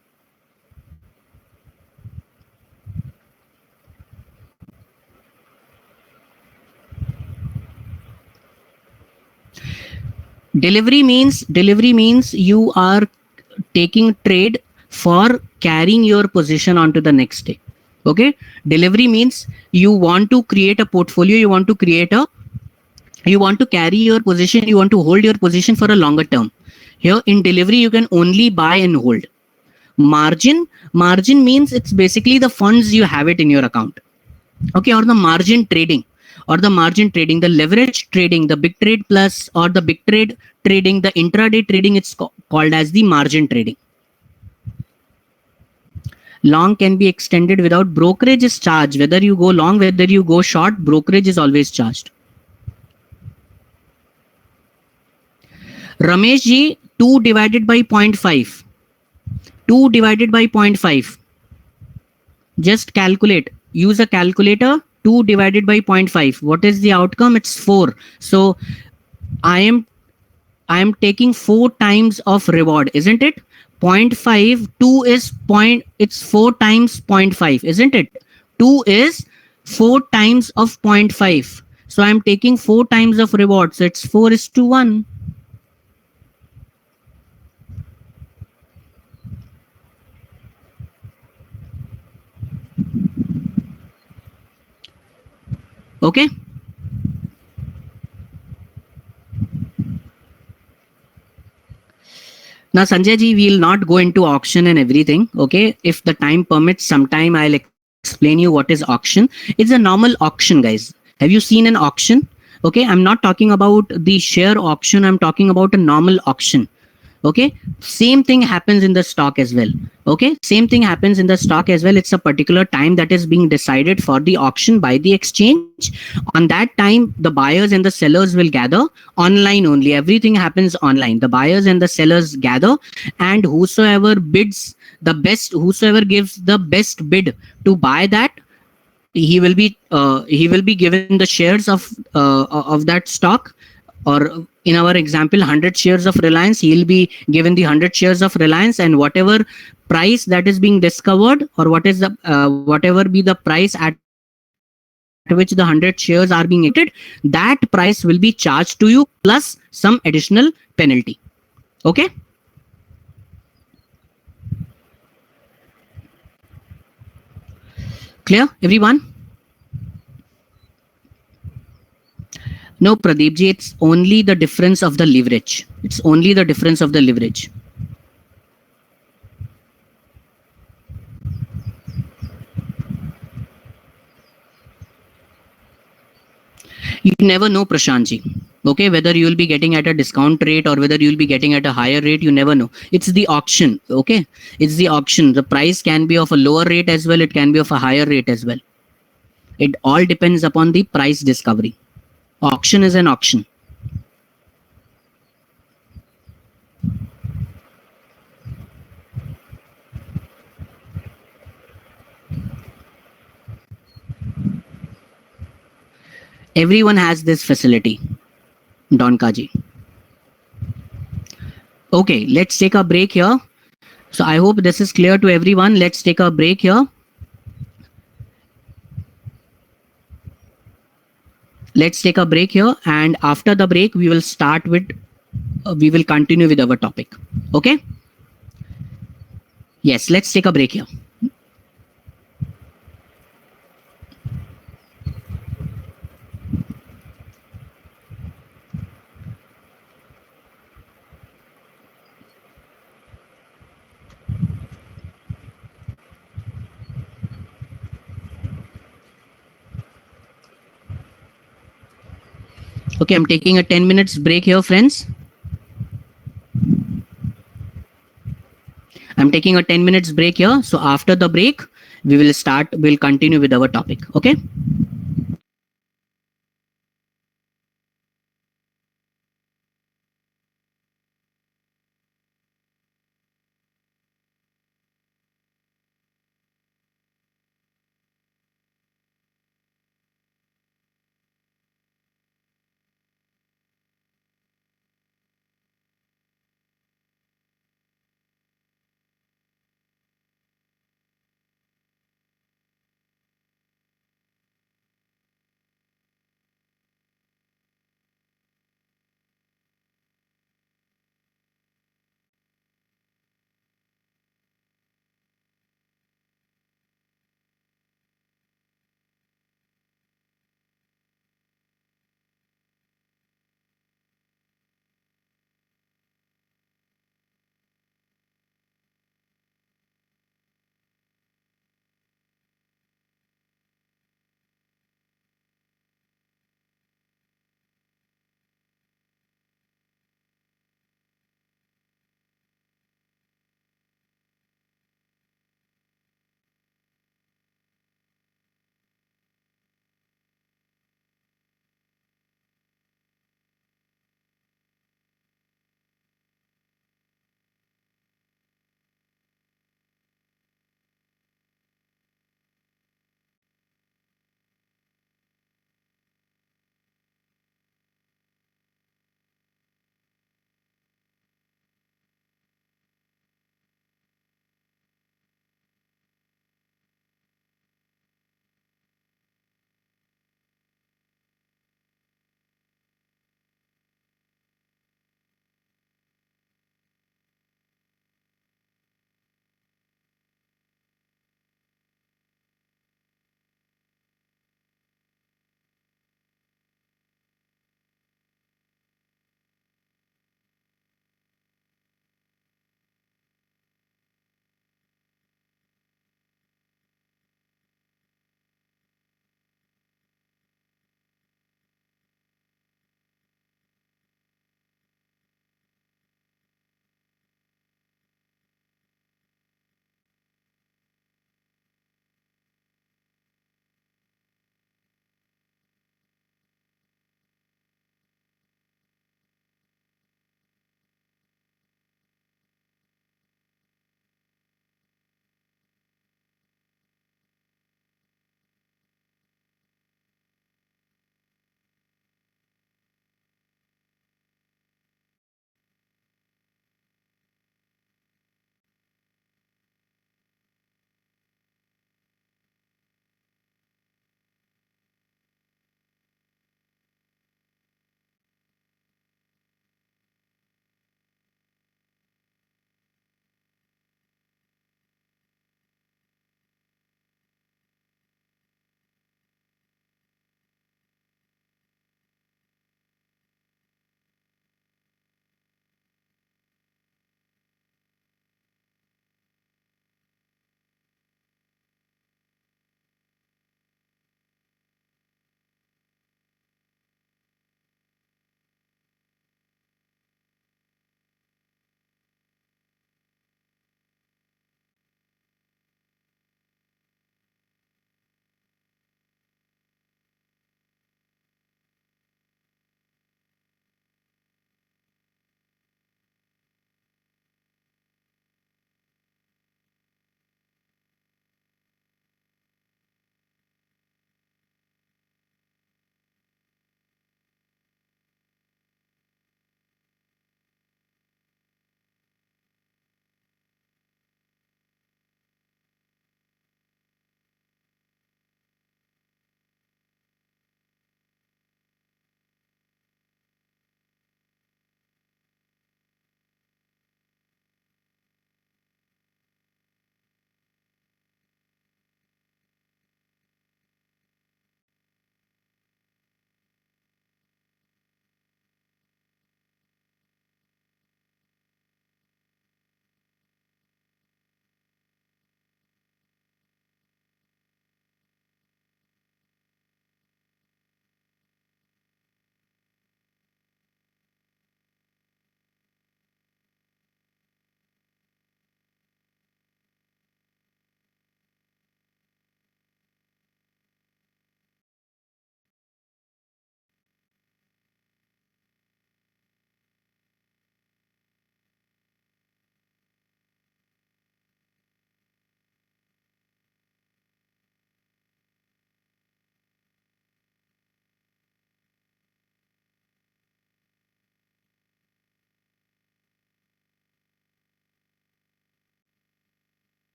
Delivery means you are taking trade for carrying your position onto the next day. Okay, delivery means you want to create a portfolio, you want to carry your position, you want to hold your position for a longer term. Here in delivery you can only buy and hold. Margin means it's basically the funds you have it in your account. Okay, or the margin trading, the leverage trading, the big trade plus or the big trade trading, the intraday trading, it's called as the margin trading. Long can be extended without brokerage is charged. Whether you go long, whether you go short, brokerage is always charged. Ramesh ji, 2 divided by 0.5. 2 divided by 0.5. Just calculate. Use a calculator. 2 divided by 0.5. What is the outcome? It's 4. So I am taking 4 times of reward, isn't it? 0.5, 2 is point, it's 4 times 0.5, isn't it? 2 is 4 times of 0.5. So I'm taking 4 times of reward. So it's 4:1. Okay. Now, Sanjay ji, we'll not go into auction and everything. Okay. If the time permits, sometime I'll explain you what is auction. It's a normal auction, guys. Have you seen an auction? Okay. I'm not talking about the share auction. I'm talking about a normal auction. Okay, same thing happens in the stock as well. Okay, same thing happens in the stock as well. It's a particular time that is being decided for the auction by the exchange. On that time, the buyers and the sellers will gather online only. Everything happens online. The buyers and the sellers gather, and whosoever bids the best, whosoever gives the best bid to buy that, he will be given the shares of that stock. Or in our example, 100 shares of Reliance, he'll be given the 100 shares of Reliance, and whatever price that is being discovered, or whatever be the price at which the 100 shares are being emitted, that price will be charged to you plus some additional penalty. Okay. Clear, everyone? No, Pradeep ji, it's only the difference of the leverage. It's only the difference of the leverage. You never know, Prashant ji. Okay, whether you will be getting at a discount rate or whether you will be getting at a higher rate, you never know. It's the auction. Okay, it's the auction. The price can be of a lower rate as well. It can be of a higher rate as well. It all depends upon the price discovery. Auction is an auction. Everyone has this facility, Don Kaji. Okay, let's take a break here. So I hope this is clear to everyone. Let's take a break here. Let's take a break here, and after the break, we will continue with our topic. Okay? Yes, let's take a break here. Okay, I'm taking a 10 minutes break here, friends. I'm taking a 10 minutes break here. So after the break, we'll continue with our topic. Okay?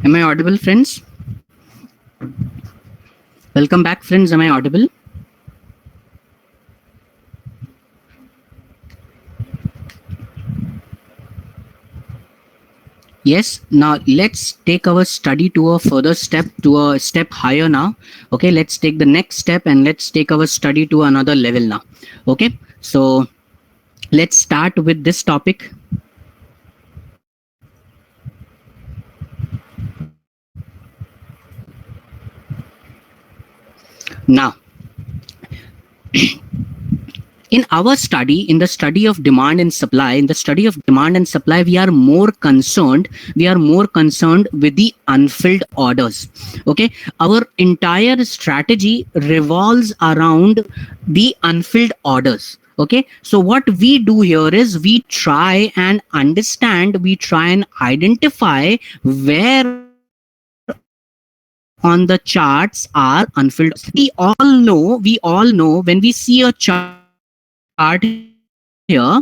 Am I audible, friends? Welcome back, friends. Am I audible? Yes. Now let's take our study to a further step, to a step higher now. Okay. Let's take the next step and let's take our study to another level now. Okay. So let's start with this topic. Now, in our study, in the study of demand and supply, in the study of demand and supply, we are more concerned with the unfilled orders. Okay, our entire strategy revolves around the unfilled orders. Okay, so what we do here is we try and understand, we try and identify where on the charts are unfilled orders. We all know when we see a chart here,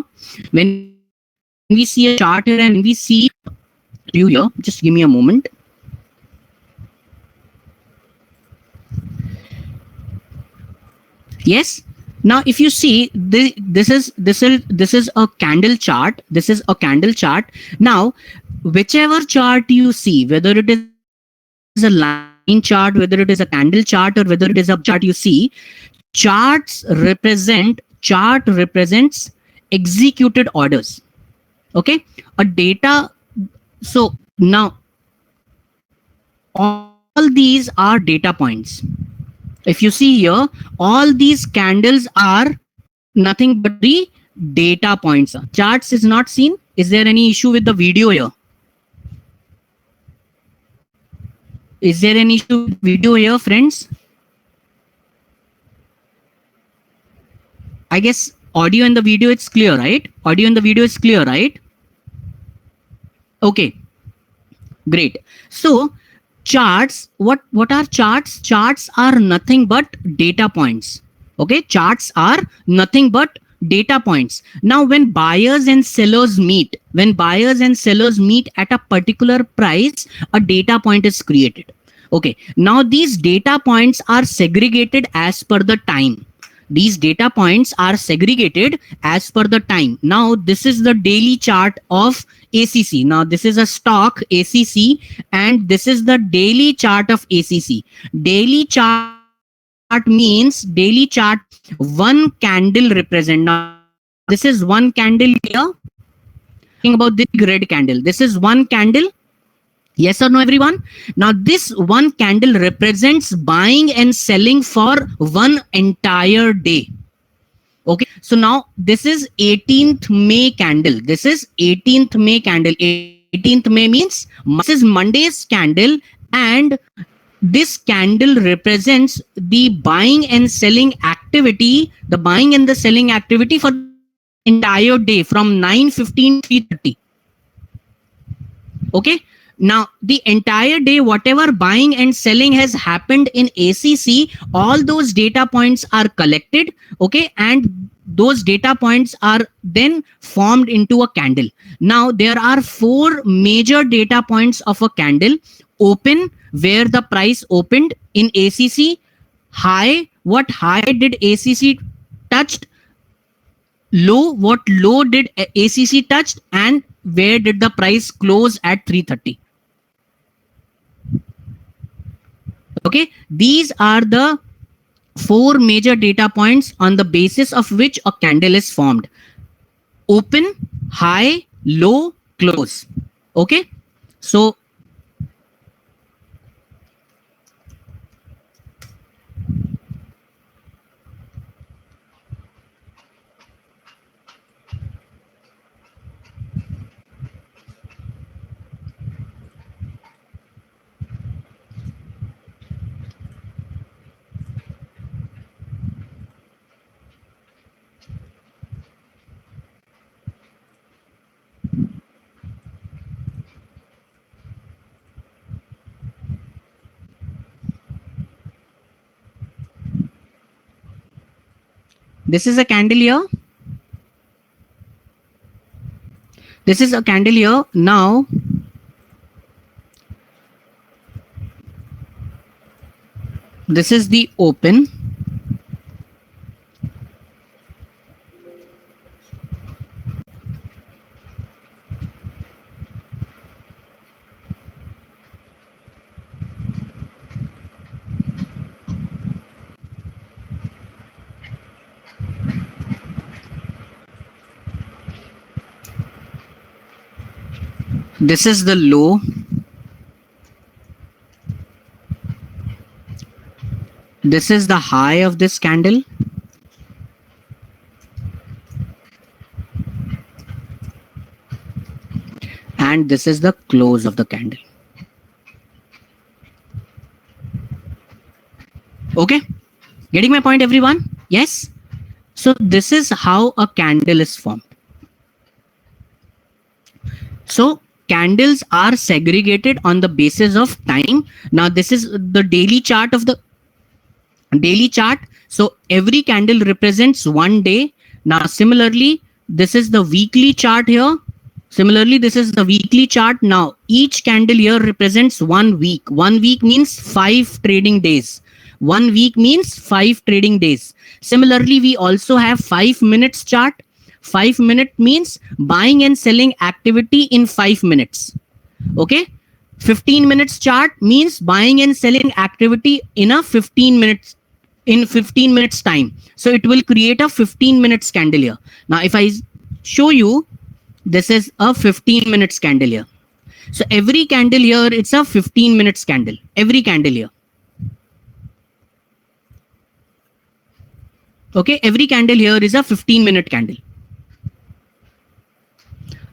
when we see a chart here and when we see, to you here, just give me a moment. Yes. Now, if you see, this is a candle chart. This is a candle chart. Now, whichever chart you see, whether it is a line chart, whether it is a candle chart, or whether it is a bar chart you see, chart represents executed orders. Okay, a data. So now all these are data points. If you see here, all these candles are nothing but the data points. Charts is not seen. Is there any issue with the video here? Is there any issue with the video here, friends? I guess audio and the video it's clear, right? Audio and the video is clear, right? Okay, great. So charts, what are charts? Charts are nothing but data points. Okay, charts are nothing but data points. Now when buyers and sellers meet, at a particular price, a data point is created. Okay, now these data points are segregated as per the time. These data points are segregated as per the time. Now this is the daily chart of ACC. Now this is a stock ACC and this is the daily chart of ACC. Daily chart means, one candle represent. Now this is one candle here. Talking about this red candle. This is one candle. Yes or no, everyone? Now, this one candle represents buying and selling for one entire day. Okay, so now this is 18th May candle. This is 18th May candle. 18th May means this is Monday's candle, and this candle represents the buying and selling activity, for the entire day from 9:15 to 3:30. Okay, now the entire day, whatever buying and selling has happened in ACC, all those data points are collected. Okay, and those data points are then formed into a candle. Now there are four major data points of a candle: open, where the price opened in ACC; high, what high did ACC touched; low, what low did ACC touched; and where did the price close at 3:30. Okay, these are the four major data points on the basis of which a candle is formed: open, high, low, close. Okay, so this is a candle here. This is a candle here. Now This is the open. This is the low. This is the high of this candle. And this is the close of the candle. Okay, getting my point, everyone? Yes. So this is how a candle is formed. So candles are segregated on the basis of time. Now this is the daily chart of the daily chart. So every candle represents one day. Now similarly, this is the weekly chart here. Similarly, this is the weekly chart. Now each candle here represents 1 week. 1 week means 5 trading days. 1 week means 5 trading days. Similarly, we also have 5 minutes chart. 5 minute means buying and selling activity in 5 minutes. Okay. 15 minutes chart means buying and selling activity in a 15 minutes time. So it will create a 15 minutes candle here. Now if I show you, this is a 15 minutes candle here. So every candle here, it's a 15 minutes candle. Every candle here. Okay, every candle here is a 15-minute candle.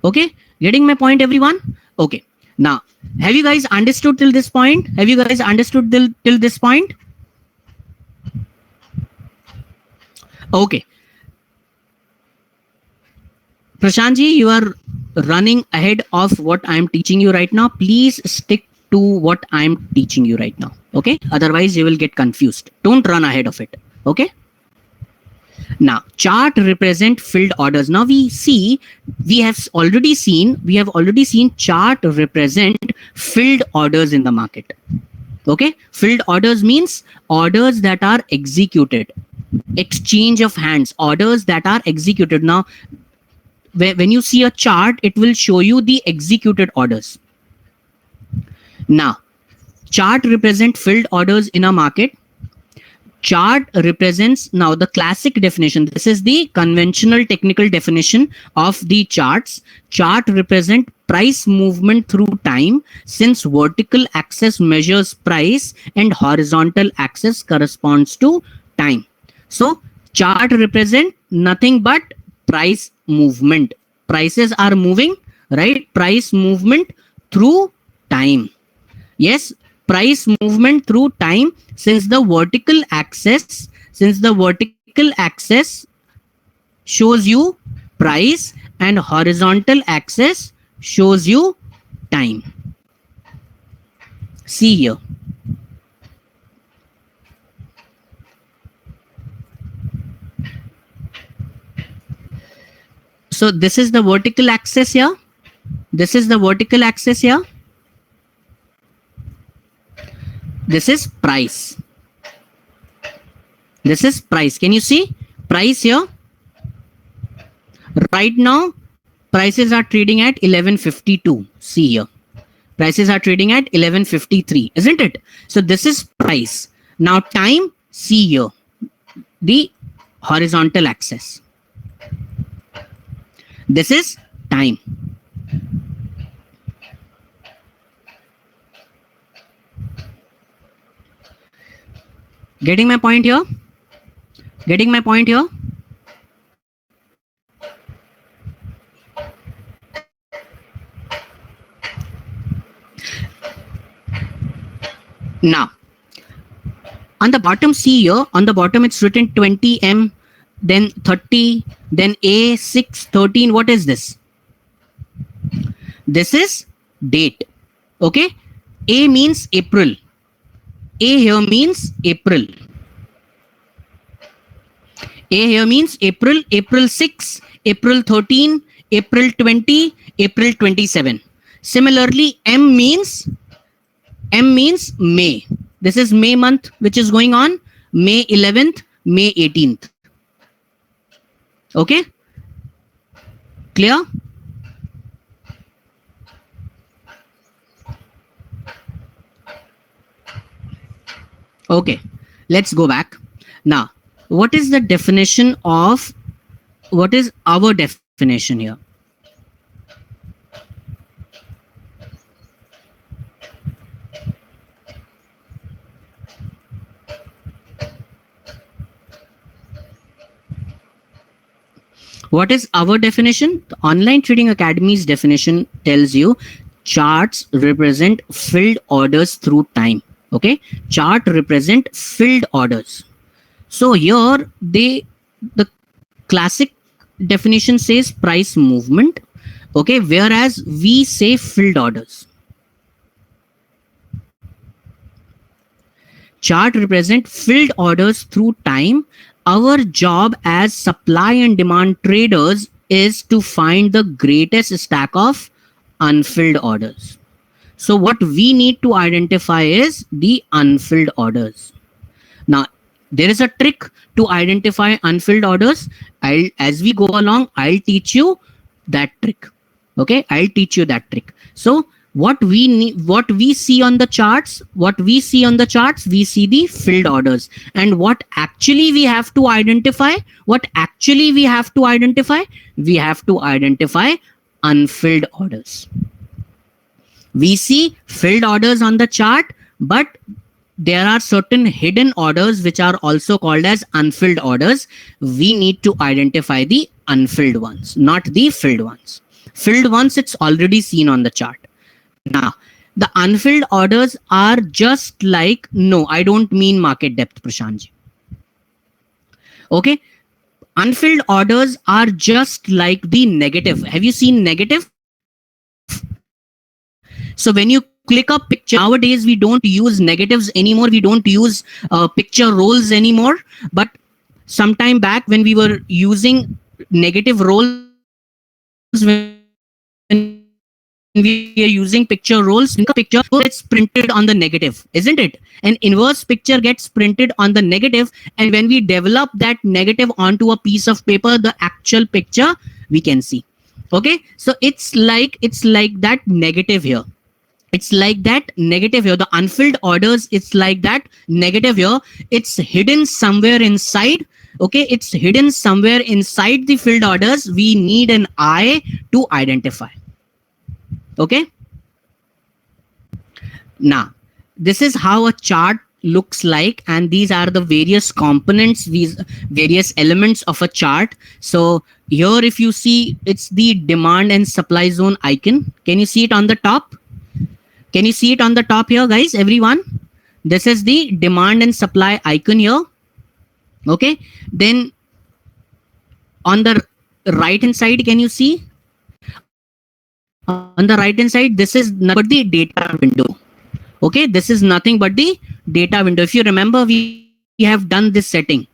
Okay, getting my point, everyone? Okay, now, have you guys understood till this point? Have you guys understood till this point? Okay. Prashantji, you are running ahead of what I'm teaching you right now. Please stick to what I'm teaching you right now. Okay, otherwise you will get confused. Don't run ahead of it. Okay. Now chart represent filled orders. Now we have already seen chart represent filled orders in the market. Okay, filled orders means orders that are executed, exchange of hands, orders that are executed. Now when you see a chart, it will show you the executed orders. Now chart represent filled orders in a market. Chart represents, now the classic definition, this is the conventional technical definition of the charts. Chart represent price movement through time, since vertical axis measures price and horizontal axis corresponds to time. So chart represent nothing but price movement. Prices are moving, right? Price movement through time. Yes, price movement through time, since the vertical axis shows you price and horizontal axis shows you time. See here. So this is the vertical axis here. This is the vertical axis here. This is price. This is price. Can you see price here? Right now, prices are trading at 1152. See here. Prices are trading at 1153, isn't it? So this is price. Now time, see here. The horizontal axis. This is time. Getting my point here? Getting my point here? Now, on the bottom, see here, on the bottom it's written 20M, then 30, then A, 6, 13. What is this? This is date. Okay. A means April. A here means April. A here means April, April 6, April 13, April 20, April 27. Similarly, M means May. This is May month, which is going on May 11th, May 18th. Okay, clear? Okay, let's go back. Now, what is the definition of, what is our definition here? What is our definition? The Online Trading Academy's definition tells you charts represent filled orders through time. Okay, chart represent filled orders. So here the classic definition says price movement. Okay, whereas we say filled orders. Chart represent filled orders through time. Our job as supply and demand traders is to find the greatest stack of unfilled orders. So what we need to identify is the unfilled orders. Now, there is a trick to identify unfilled orders. As we go along, I'll teach you that trick. Okay, I'll teach you that trick. So what we need, what we see on the charts, we see the filled orders. And what actually we have to identify, we have to identify unfilled orders. We see filled orders on the chart, but there are certain hidden orders which are also called as unfilled orders. We need to identify the unfilled ones, not the filled ones. Filled ones, it's already seen on the chart. Now, the unfilled orders are just like, no, I don't mean market depth, Prashantji. Okay, unfilled orders are just like the negative. Have you seen negative? So when you click a picture, nowadays we don't use negatives anymore. We don't use picture rolls anymore. But sometime back when we were using negative rolls, when we are using picture rolls, picture gets printed on the negative, isn't it? An inverse picture gets printed on the negative, and when we develop that negative onto a piece of paper, the actual picture we can see. Okay, so it's like that negative here. It's like that negative here. The unfilled orders, it's like that negative here. It's hidden somewhere inside. Okay, it's hidden somewhere inside the filled orders. We need an eye to identify. Okay, now this is how a chart looks like, and these are the various components, these various elements of a chart. So here, if you see, it's the demand and supply zone icon. Can you see it on the top? Can you see it on the top here, guys? Everyone, this is the demand and supply icon here. Okay, then on the right hand side, can you see? On the right hand side, this is nothing but the data window. Okay, this is nothing but the data window. If you remember, we have done this setting.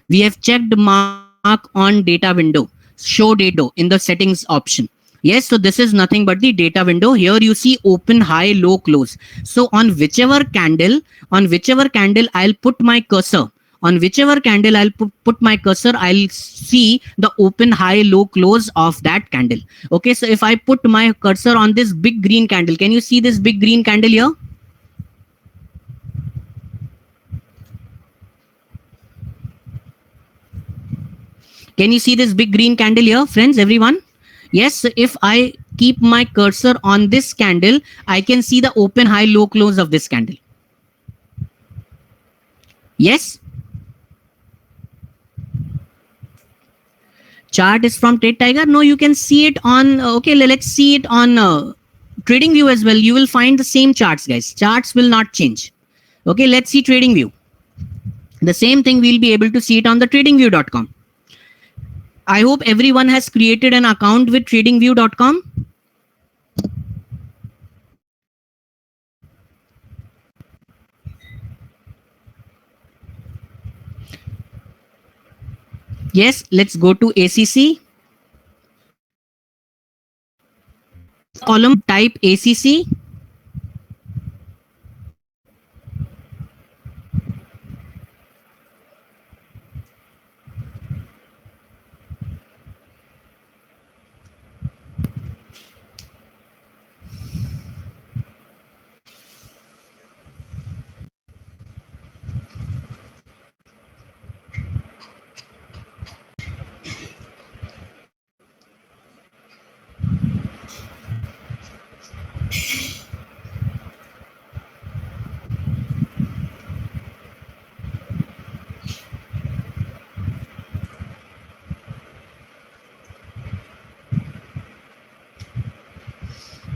We have checked mark on data window, show data in the settings option. Yes, so this is nothing but the data window. Here you see open, high, low, close. So on whichever candle, I'll put my cursor. On whichever candle I'll put my cursor, I'll see the open, high, low, close of that candle. Okay, so if I put my cursor on this big green candle, can you see this big green candle here? Can you see this big green candle here, friends, everyone? Yes, so if I keep my cursor on this candle, I can see the open, high, low, close of this candle. Yes? Chart is from Trade Tiger. No, you can see it on, okay, let's see it on TradingView as well. You will find the same charts, guys. Charts will not change. Okay, let's see TradingView. The same thing, we'll be able to see it on the tradingview.com. I hope everyone has created an account with tradingview.com. Yes, let's go to ACC. Column, type ACC.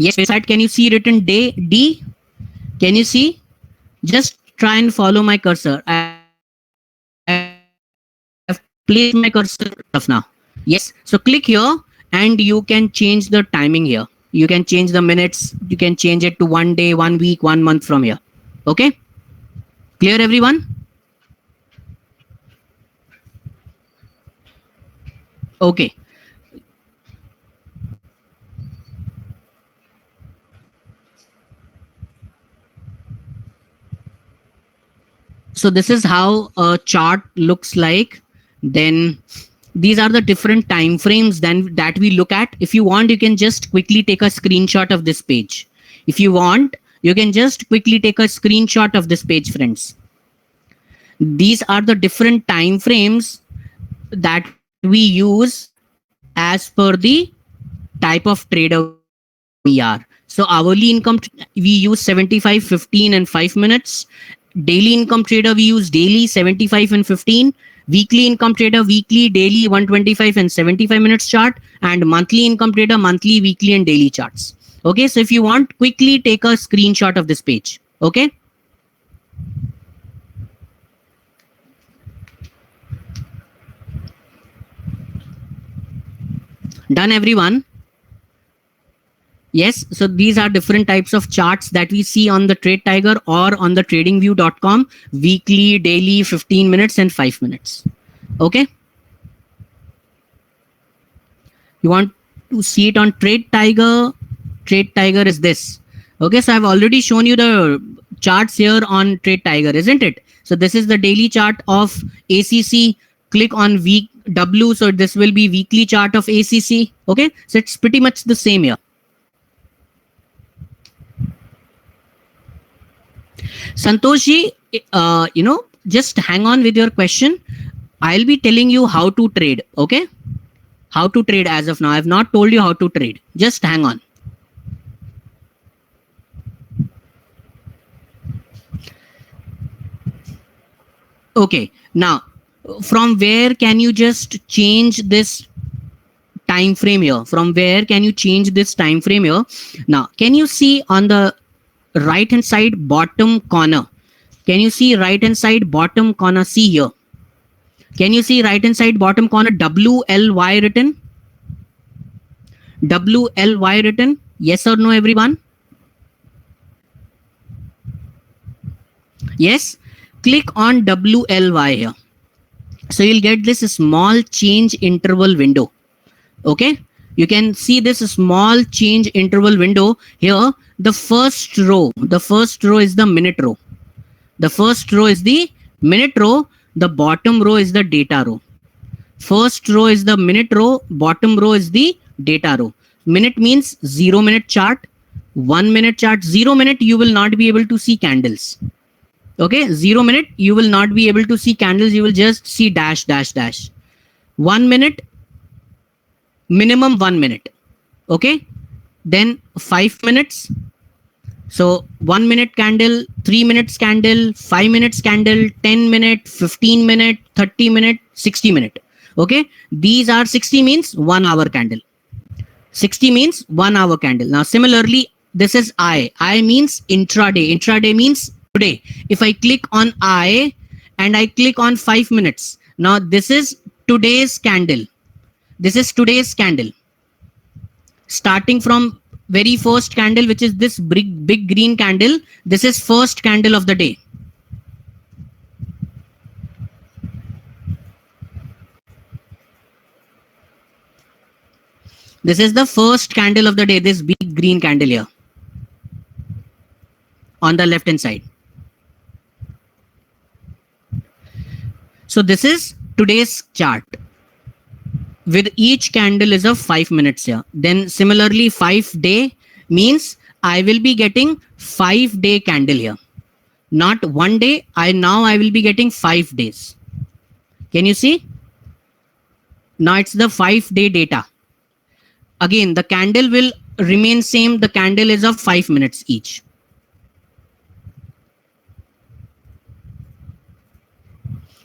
Yes, beside, can you see written day D? Can you see? Just try and follow my cursor. I have placed my cursor of now. Yes. So click here and you can change the timing here. You can change the minutes. You can change it to 1 day, 1 week, 1 month from here. Okay. Clear, everyone? Okay. So this is how a chart looks like. Then these are the different time frames then that we look at. If you want, you can just quickly take a screenshot of this page. If you want, you can just quickly take a screenshot of this page, friends. These are the different time frames that we use as per the type of trader we are. So hourly income, we use 75, 15 and 5 minutes. Daily income trader, we use daily 75 and 15. Weekly income trader, weekly, daily 125 and 75 minutes chart. And monthly income trader, monthly, weekly and daily charts. Okay, so if you want, quickly take a screenshot of this page. Okay. Done, everyone? Yes, so these are different types of charts that we see on the Trade Tiger or on the tradingview.com, weekly, daily, 15 minutes and 5 minutes. Okay. You want to see it on Trade Tiger? Trade Tiger is this. Okay, so I've already shown you the charts here on Trade Tiger, isn't it? So this is the daily chart of ACC. Click on week W, so this will be weekly chart of ACC. Okay, so it's pretty much the same here. Santoshi, just hang on with your question. I'll be telling you how to trade. Okay, how to trade as of now. I've not told you how to trade. Just hang on. Okay, now from where can you just change this time frame here? From where can you change this time frame here? Now, can you see on the right hand side bottom corner? Can you see right hand side bottom corner? See here. Can you see right hand side bottom corner WLY written? WLY written? Yes or no, everyone? Yes. Click on WLY here. So you'll get this small change interval window. Okay. You can see this small change interval window here. The first row is the minute row. The first row is the minute row. The bottom row is the data row. First row is the minute row. Bottom row is the data row. Minute means 0 minute chart. 1 minute chart. 0 minute, you will not be able to see candles. Okay. 0 minute, you will not be able to see candles. You will just see dash, dash, dash. 1 minute, minimum 1 minute. Okay. Then 5 minutes. So 1 minute candle, 3 minutes candle, 5 minutes candle, 10 minute, 15 minute, 30 minute, 60 minute. Okay. These are 60 means 1 hour candle. 60 means 1 hour candle. Now, similarly, this is I. I means intraday. Intraday means today. If I click on I and I click on 5 minutes. Now, this is today's candle. This is today's candle. Starting from very first candle, which is this big green candle. This is first candle of the day. This is the first candle of the day, this big green candle here on the left hand side. So this is today's chart. With each candle is of 5 minutes here. Then similarly, 5 day means I will be getting 5 day candle here. Not 1 day. I will be getting 5 days. Can you see? Now it's the 5 day data. Again, the candle will remain same. The candle is of 5 minutes each.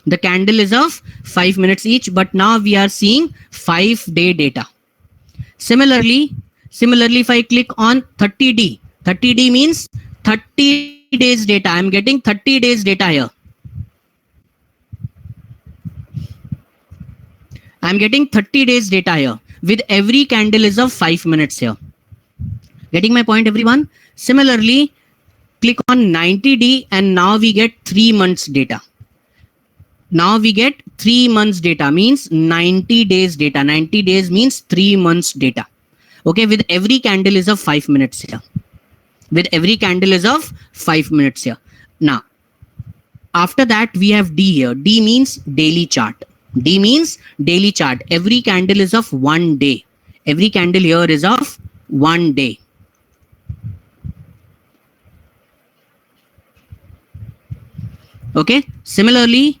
The candle is of 5 minutes each, but now we are seeing 5 day data. Similarly, Similarly, if I click on 30D, 30D means 30 days data. I'm getting 30 days data here. I'm getting 30 days data here. With every candle is of 5 minutes here. Getting my point, everyone? Similarly, click on 90D and now we get 3 months data. Now we get 3 months data, means 90 days data. 90 days means 3 months data. Okay, with every candle is of 5 minutes here. With every candle is of 5 minutes here. Now, after that, we have D here. D means daily chart. D means daily chart. Every candle is of 1 day. Every candle here is of 1 day. Okay, similarly,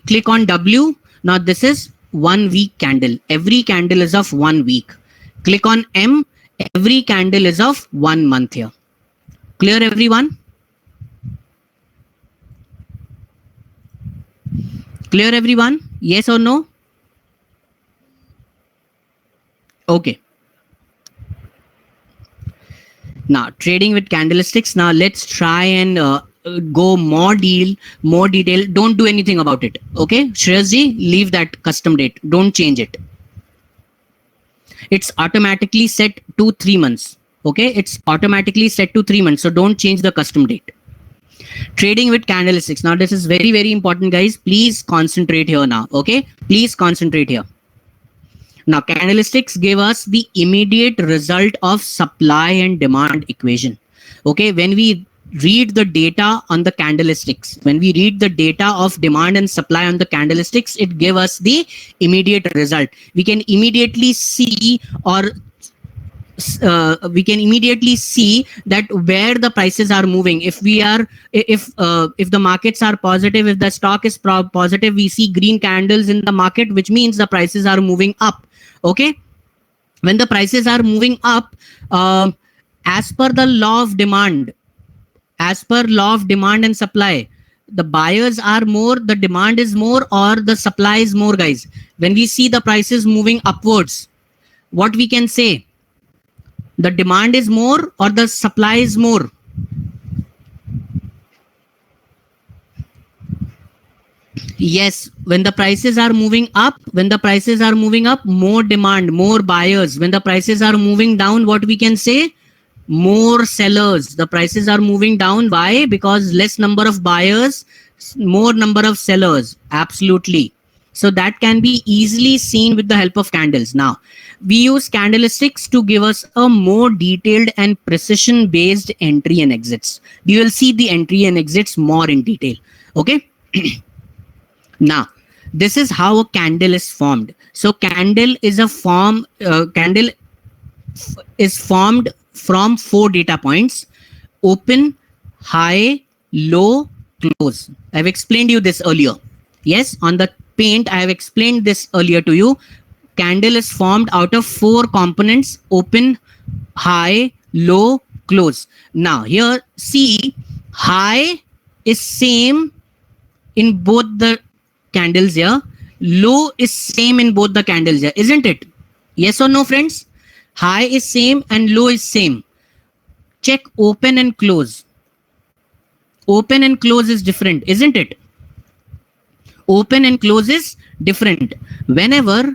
click on W. Now this is 1 week candle. Every candle is of 1 week. Click on M. Every candle is of 1 month here. Clear, everyone? Clear, everyone? Yes or no? Okay. Now, trading with candlesticks. Now, let's try and go more detail. Don't do anything about it. Okay, Shreyasji, leave that custom date. Don't change it. It's automatically set to 3 months. Okay, it's automatically set to 3 months. So don't change the custom date. Trading with candlesticks. Now, this is very, very important, guys. Please concentrate here now. Okay, please concentrate here. Now, candlesticks give us the immediate result of supply and demand equation. Okay, when we read the data on the candlesticks, when we read the data of demand and supply on the candlesticks, it gives us the immediate result. We can immediately see that where the prices are moving. If the markets are positive, if the stock is positive, we see green candles in the market, which means the prices are moving up. Okay, when the prices are moving up, as per the law of demand, as per law of demand and supply, the buyers are more, the demand is more, or the supply is more, guys. When we see the prices moving upwards, what we can say? The demand is more or the supply is more? Yes, when the prices are moving up, more demand, more buyers. When the prices are moving down, what we can say? More sellers. The prices are moving down. Why? Because less number of buyers, more number of sellers. Absolutely. So that can be easily seen with the help of candles. Now, we use candlesticks to give us a more detailed and precision based entry and exits. You will see the entry and exits more in detail. Okay. Now, this is how a candle is formed. So candle is formed from 4 data points: open, high, low, close. I've explained you this earlier. Yes, on the paint, I have explained this earlier to you. Candle is formed out of 4 components: open, high, low, close. Now here, see, high is same in both the candles here. Low is same in both the candles here, isn't it? Yes or no, friends? High is same and low is same. Check open and close. Open and close is different, isn't it? Open and close is different. Whenever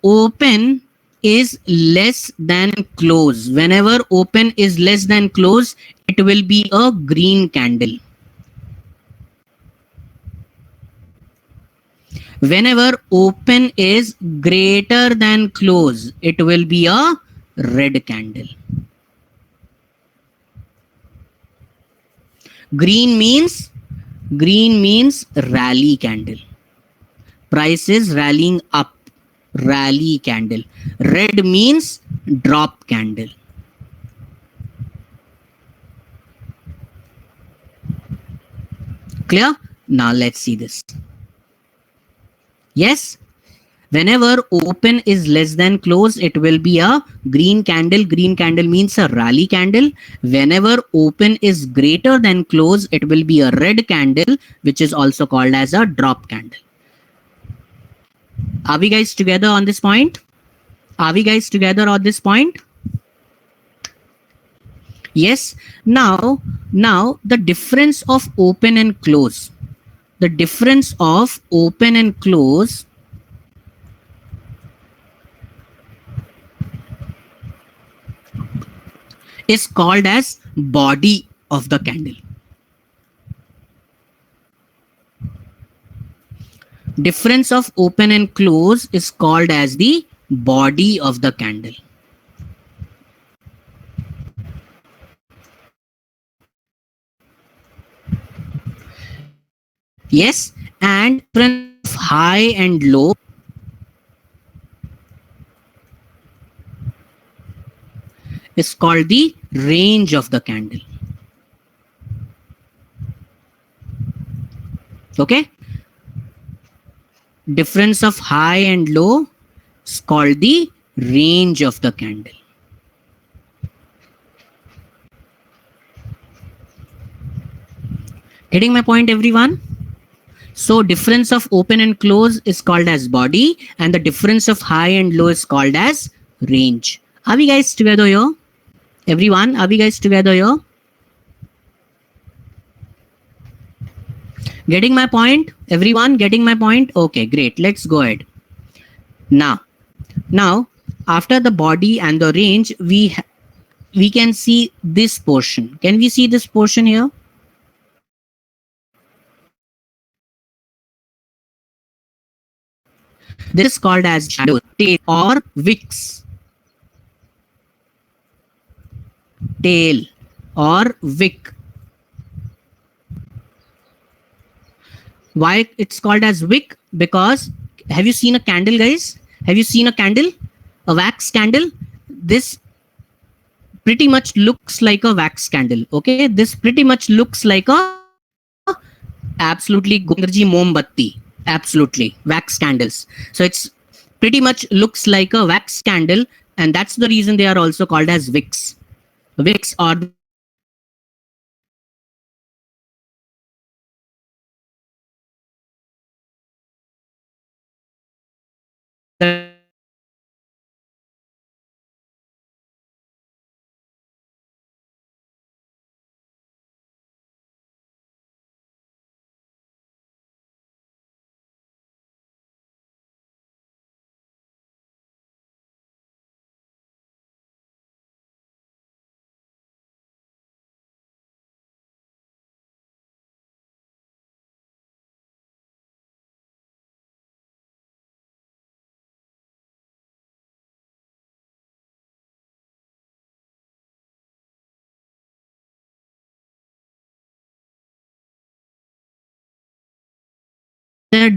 open is less than close, whenever open is less than close, it will be a green candle. Whenever open is greater than close, it will be a red candle. Green means rally candle. Price is rallying up, rally candle. Red means drop candle. Clear? Now let's see this. Yes, whenever open is less than close, it will be a green candle. Green candle means a rally candle. Whenever open is greater than close, it will be a red candle, which is also called as a drop candle. Are we guys together on this point? Are we guys together on this point? Yes. Now the difference of open and close. The difference of open and close is called as body of the candle. Difference of open and close is called as the body of the candle. Yes, and difference of high and low is called the range of the candle. Okay, difference of high and low is called the range of the candle. Getting my point, everyone? So difference of open and close is called as body, and the difference of high and low is called as range. Are we guys together here? Everyone, are we guys together here? Getting my point? Everyone getting my point? Okay, great. Let's go ahead. Now, after the body and the range, we can see this portion. Can we see this portion here? This is called as shadow, tail, or wicks. Tail or wick. Why it's called as wick? Because have you seen a candle, guys? Have you seen a candle? A wax candle? This pretty much looks like a wax candle. Okay, this pretty much looks like a absolutely Goenderji mombatti. Absolutely wax candles. So it's pretty much looks like a wax candle, and that's the reason they are also called as wicks. Wicks or the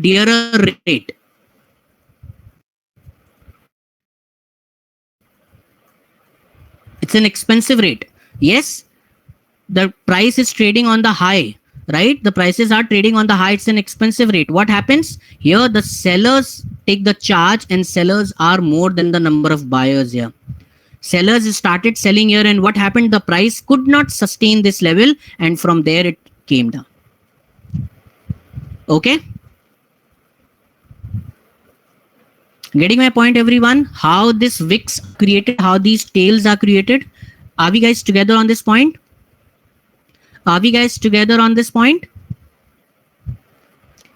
dearer rate. It's an expensive rate. Yes, the price is trading on the high, right? The prices are trading on the high. It's an expensive rate. What happens here? The sellers take the charge, and sellers are more than the number of buyers here. Sellers started selling here, and what happened? The price could not sustain this level, and from there it came down. Okay, getting my point, everyone? How this wicks created, how these tails are created. Are we guys together on this point? Are we guys together on this point?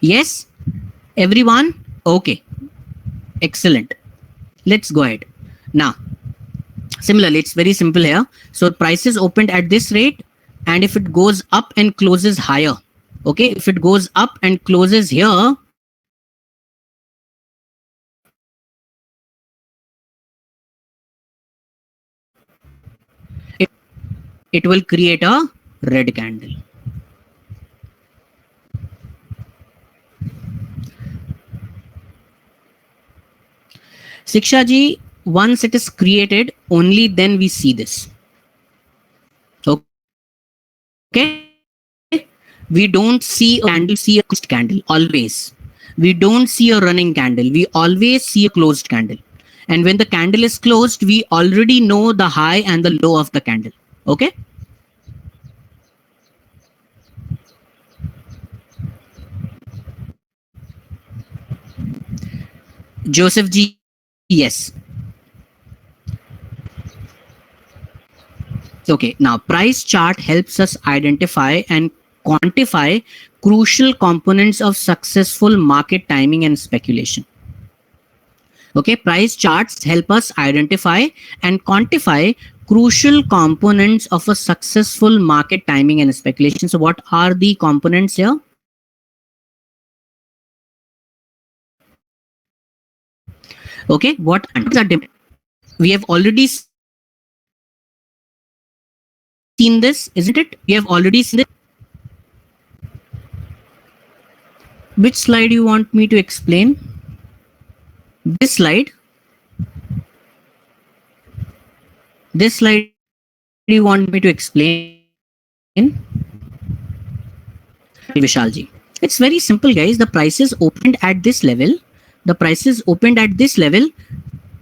Yes, everyone? Okay, excellent. Let's go ahead. Now, similarly, it's very simple here. So prices opened at this rate, and if it goes up and closes higher, okay, if it goes up and closes here, it will create a red candle. Shiksha ji, once it is created, only then we see this. Okay, we don't see a candle, see a closed candle always. We don't see a running candle. We always see a closed candle. And when the candle is closed, we already know the high and the low of the candle. Okay. Joseph ji, yes. Okay, now price chart helps us identify and quantify crucial components of successful market timing and speculation. Okay, price charts help us identify and quantify crucial components of a successful market timing and speculation. So what are the components here? Okay, what are demand? We have already seen this, isn't it? We have already seen this. Which slide you want me to explain? This slide. This slide you want me to explain? Vishalji. It's very simple, guys. The prices opened at this level. The prices opened at this level.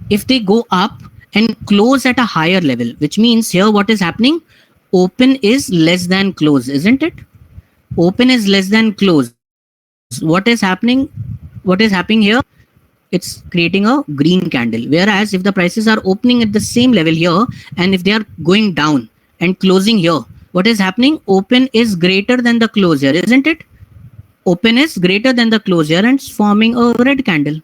If they go up and close at a higher level, which means here what is happening? Open is less than close, isn't it? Open is less than close. What is happening? What is happening here? It's creating a green candle. Whereas if the prices are opening at the same level here, and if they are going down and closing here, what is happening? Open is greater than the close here, isn't it? Open is greater than the close here and it's forming a red candle.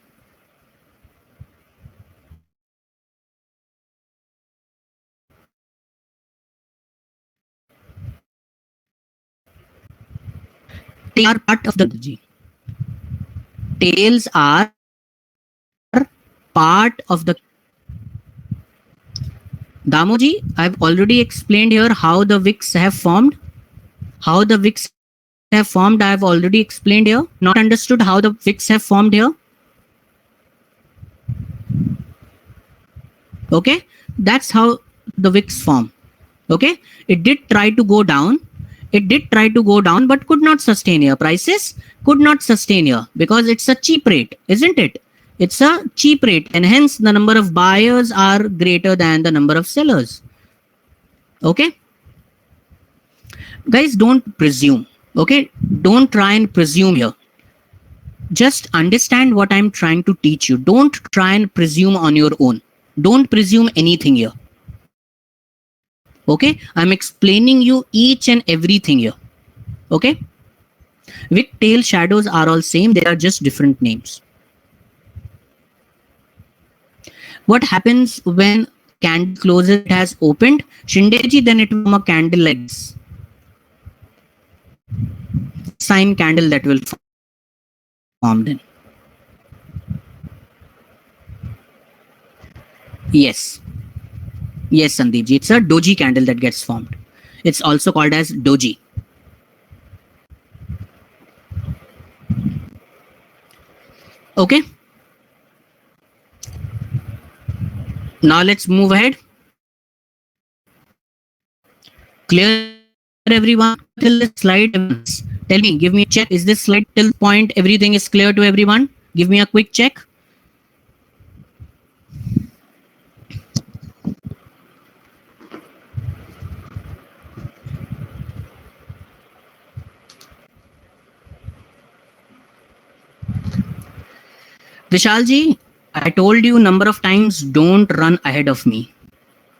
Tails are part of the strategy. Tails are part of the. Damoji, I've already explained here how the wicks have formed. How the wicks have formed, I have already explained here. Not understood how the wicks have formed here. Okay, that's how the wicks form. Okay, it did try to go down. It did try to go down, but could not sustain here. Prices could not sustain here because it's a cheap rate, isn't it? It's a cheap rate, and hence the number of buyers are greater than the number of sellers. Okay, guys, don't presume. Okay, don't try and presume here. Just understand what I'm trying to teach you. Don't try and presume on your own. Don't presume anything here. Okay, I'm explaining you each and everything here. Okay, wick tail shadows are all same. They are just different names. What happens when candle closes, it has opened? Shindeji, then it will form a candle like this. Sign candle that will form then. Yes. Yes, Sandeepji, it's a doji candle that gets formed. It's also called as doji. Okay. Now let's move ahead. Clear, everyone? Till this slide, tell me, give me a check. Is this slide till point everything is clear to everyone? Give me a quick check. Vishalji, I told you number of times, don't run ahead of me.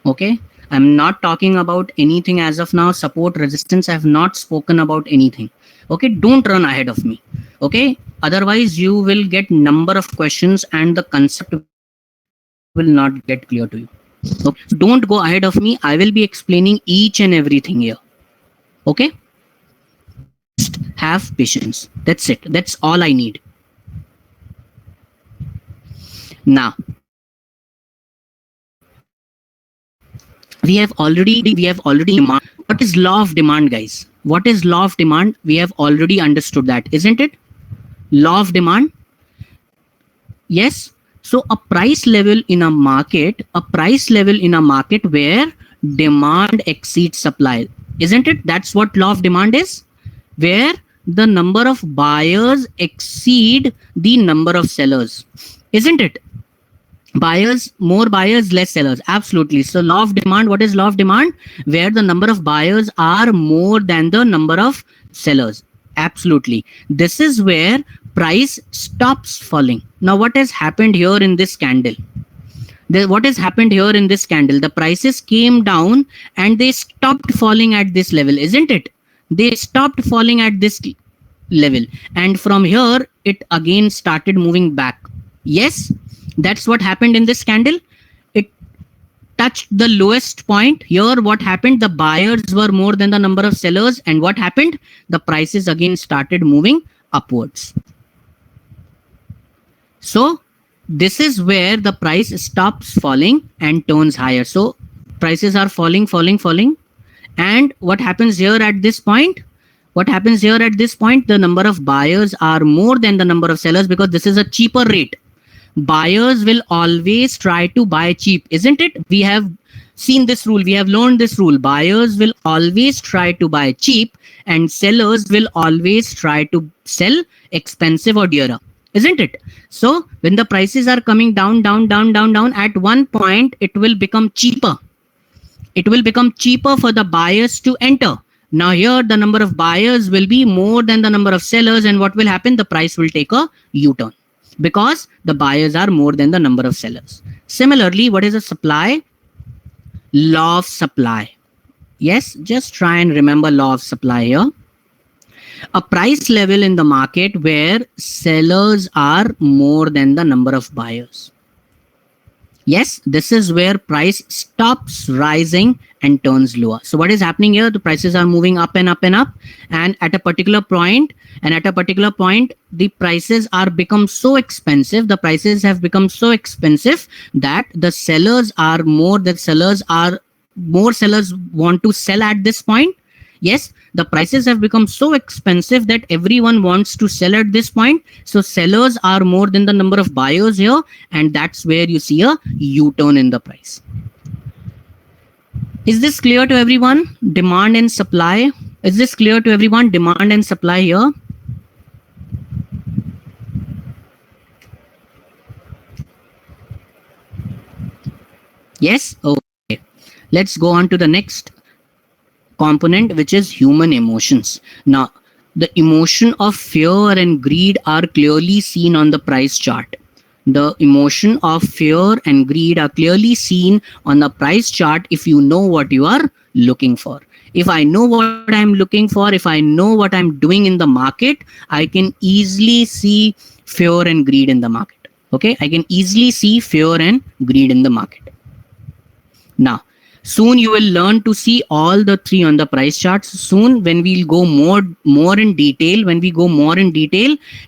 Okay, I'm not talking about anything as of now. Support, resistance, I have not spoken about anything. Okay, don't run ahead of me. Okay, otherwise you will get number of questions and the concept will not get clear to you. Okay, so don't go ahead of me. I will be explaining each and everything here. Okay, just have patience. That's it. That's all I need. Now, we have already demand. What is law of demand, guys? What is law of demand? We have already understood that, isn't it? Law of demand. Yes. So a price level in a market where demand exceeds supply, isn't it? That's what law of demand is, where the number of buyers exceed the number of sellers, isn't it? Buyers, more buyers, less sellers. Absolutely. So law of demand, what is law of demand? Where the number of buyers are more than the number of sellers. Absolutely. This is where price stops falling. Now what has happened here in this candle? What has happened here in this candle? The prices came down and they stopped falling at this level, isn't it? They stopped falling at this level, and from here it again started moving back. Yes, that's what happened in this candle. It touched the lowest point. Here what happened? The buyers were more than the number of sellers, and what happened? The prices again started moving upwards. So this is where the price stops falling and turns higher. So prices are falling, falling, falling. And what happens here at this point? What happens here at this point? The number of buyers are more than the number of sellers, because this is a cheaper rate. Buyers will always try to buy cheap, isn't it? We have seen this rule. We have learned this rule. Buyers will always try to buy cheap and sellers will always try to sell expensive or dearer, isn't it? So when the prices are coming down, down, down, down, down, at one point, it will become cheaper. It will become cheaper for the buyers to enter. Now here the number of buyers will be more than the number of sellers, and what will happen? The price will take a U-turn because the buyers are more than the number of sellers. Similarly, what is a supply? Law of supply. Yes, just try and remember law of supply here. A price level in the market where sellers are more than the number of buyers. Yes, this is where price stops rising and turns lower. So what is happening here? The prices are moving up and up and up, and at a particular point, the prices are become so expensive. The prices have become so expensive that the sellers are more. More sellers want to sell at this point. Yes, the prices have become so expensive that everyone wants to sell at this point. So sellers are more than the number of buyers here, and that's where you see a U-turn in the price. Is this clear to everyone? Demand and supply. Is this clear to everyone? Demand and supply here. Yes? Okay. Let's go on to the next component, which is human emotions. Now, the emotion of fear and greed are clearly seen on the price chart. The emotion of fear and greed are clearly seen on the price chart if you know what you are looking for. If I know what I'm looking for, if I know what I'm doing in the market, I can easily see fear and greed in the market. Okay, I can easily see fear and greed in the market. Now, soon you will learn to see all the three on the price charts. Soon, when we'll go more in detail,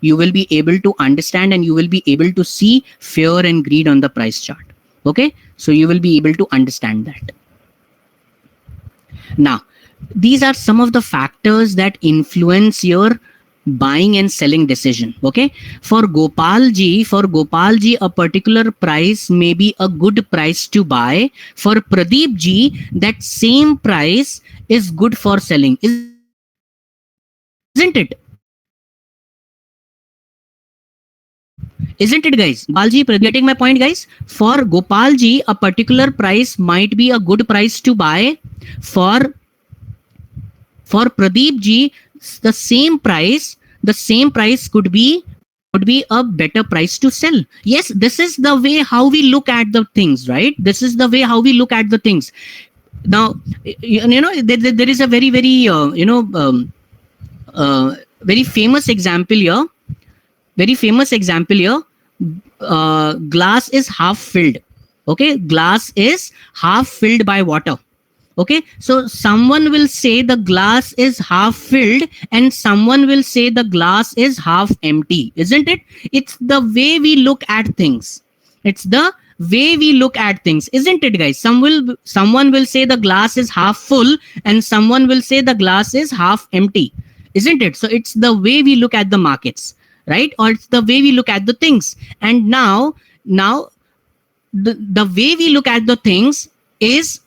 you will be able to understand and you will be able to see fear and greed on the price chart. Okay, so you will be able to understand that. Now, these are some of the factors that influence your buying and selling decision. Okay, for Gopalji, a particular price may be a good price to buy. For Pradeepji, that same price is good for selling, isn't it? Isn't it, guys? Gopalji, getting my point, guys? For Gopalji, a particular price might be a good price to buy. For Pradeepji, the same price could be a better price to sell. Yes, this is the way how we look at the things, right? This is the way how we look at the things. Now, there is a very, very, very famous example here. Glass is half filled. Okay, glass is half filled by water. Okay, so someone will say the glass is half filled and someone will say the glass is half empty, isn't it? It's the way we look at things. Isn't it, guys? Someone will say the glass is half full and someone will say the glass is half empty, isn't it? So it's the way we look at the markets, right? Or it's the way we look at the things. And now the way we look at the things is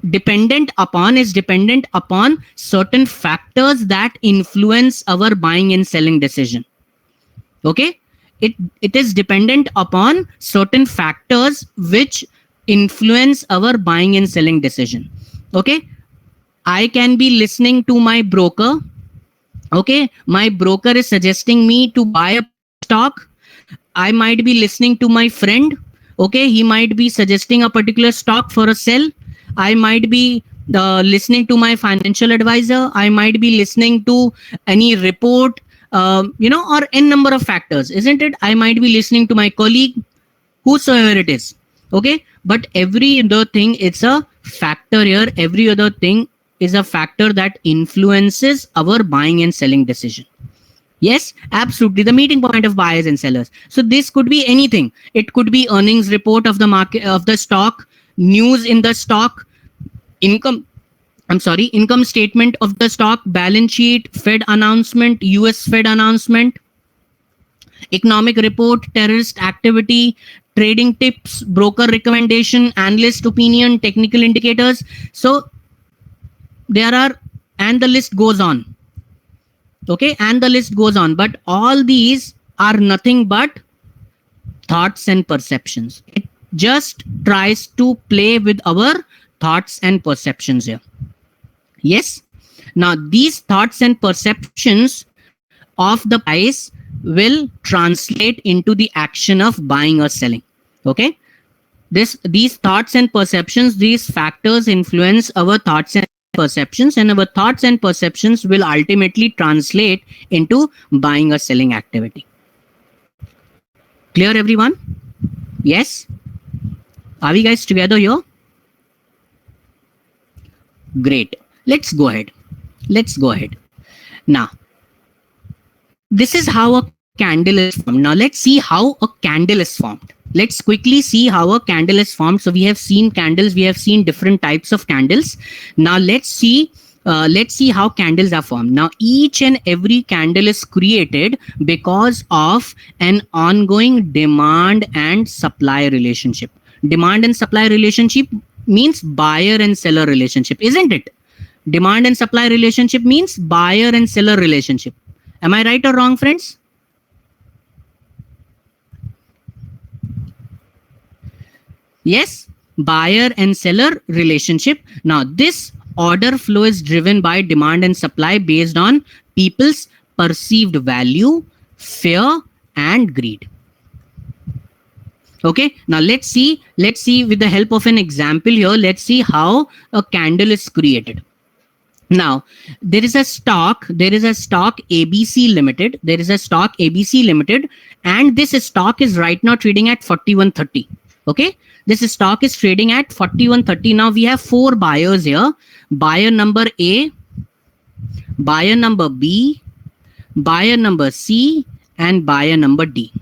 dependent upon certain factors that influence our buying and selling decision. Okay, it is dependent upon certain factors which influence our buying and selling decision. Okay, I can be listening to my broker. Okay, my broker is suggesting me to buy a stock. I might be listening to my friend. Okay, he might be suggesting a particular stock for a sell. I might be listening to my financial advisor. I might be listening to any report, or n number of factors, isn't it? I might be listening to my colleague, whosoever it is. Okay, but every other thing, it's a factor here. Every other thing is a factor that influences our buying and selling decision. Yes, absolutely. The meeting point of buyers and sellers. So this could be anything. It could be earnings report of the market, of the stock, news in the stock, income statement of the stock, balance sheet, Fed announcement, US Fed announcement, economic report, terrorist activity, trading tips, broker recommendation, analyst opinion, technical indicators. So there are, and the list goes on. Okay, and the list goes on. But all these are nothing but thoughts and perceptions. It just tries to play with our thoughts and perceptions here. Yes. Now these thoughts and perceptions of the price will translate into the action of buying or selling. Okay. These thoughts and perceptions, these factors influence our thoughts and perceptions, and our thoughts and perceptions will ultimately translate into buying or selling activity. Clear, everyone? Yes? Are we guys together here? Great. Let's go ahead. Now, this is how a candle is formed. Now, let's see how a candle is formed. Let's quickly see how a candle is formed. So we have seen candles. We have seen different types of candles. Now, let's see how candles are formed. Now, each and every candle is created because of an ongoing demand and supply relationship. Demand and supply relationship means buyer and seller relationship, isn't it? Demand and supply relationship means buyer and seller relationship. Am I right or wrong, friends? Yes, buyer and seller relationship. Now, this order flow is driven by demand and supply based on people's perceived value, fear, and greed. Okay, now let's see with the help of an example here. Let's see how a candle is created. Now, there is a stock ABC Limited. And this stock is right now trading at 41.30. Okay, this stock is trading at 41.30. Now we have four buyers here: buyer number A, buyer number B, buyer number C, and buyer number D.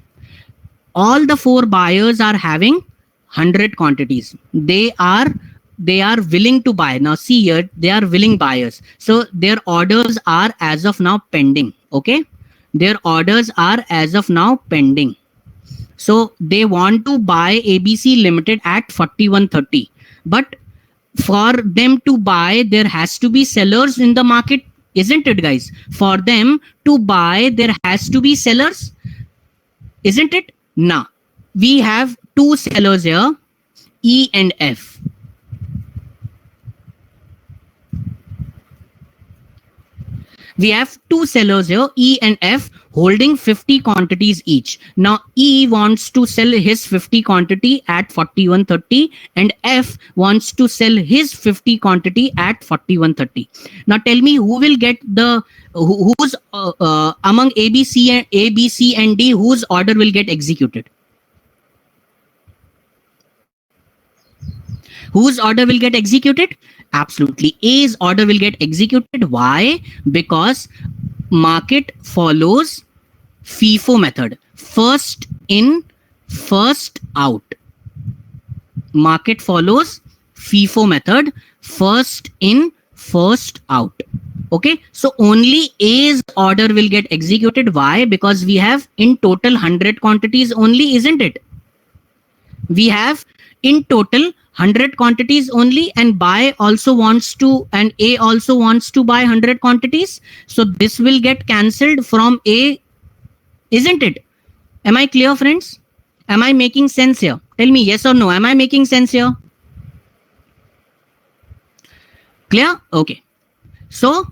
All the four buyers are having 100 quantities. They are willing to buy. Now see here, they are willing buyers. So their orders are as of now pending. Okay, their orders are as of now pending. So they want to buy ABC Limited at 41.30. But for them to buy, there has to be sellers in the market, isn't it, guys? For them to buy, there has to be sellers, isn't it? Now, we have two sellers here, E and F. We have two sellers here, E and F, holding 50 quantities each. Now, E wants to sell his 50 quantity at 41.30 and F wants to sell his 50 quantity at 41.30. Now, tell me who will get the, who's among A, B, C and D, whose order will get executed? Whose order will get executed? Absolutely, A's order will get executed. Why? Because market follows FIFO method. First in, first out. Market follows FIFO method. First in, first out. Okay, so only A's order will get executed. Why? Because we have in total 100 quantities only, isn't it? We have in total 100 quantities only, and buy also wants to, and A also wants to buy 100 quantities. So this will get cancelled from A, isn't it? Am I clear, friends? Am I making sense here? Tell me yes or no. Am I making sense here? Clear? Okay. So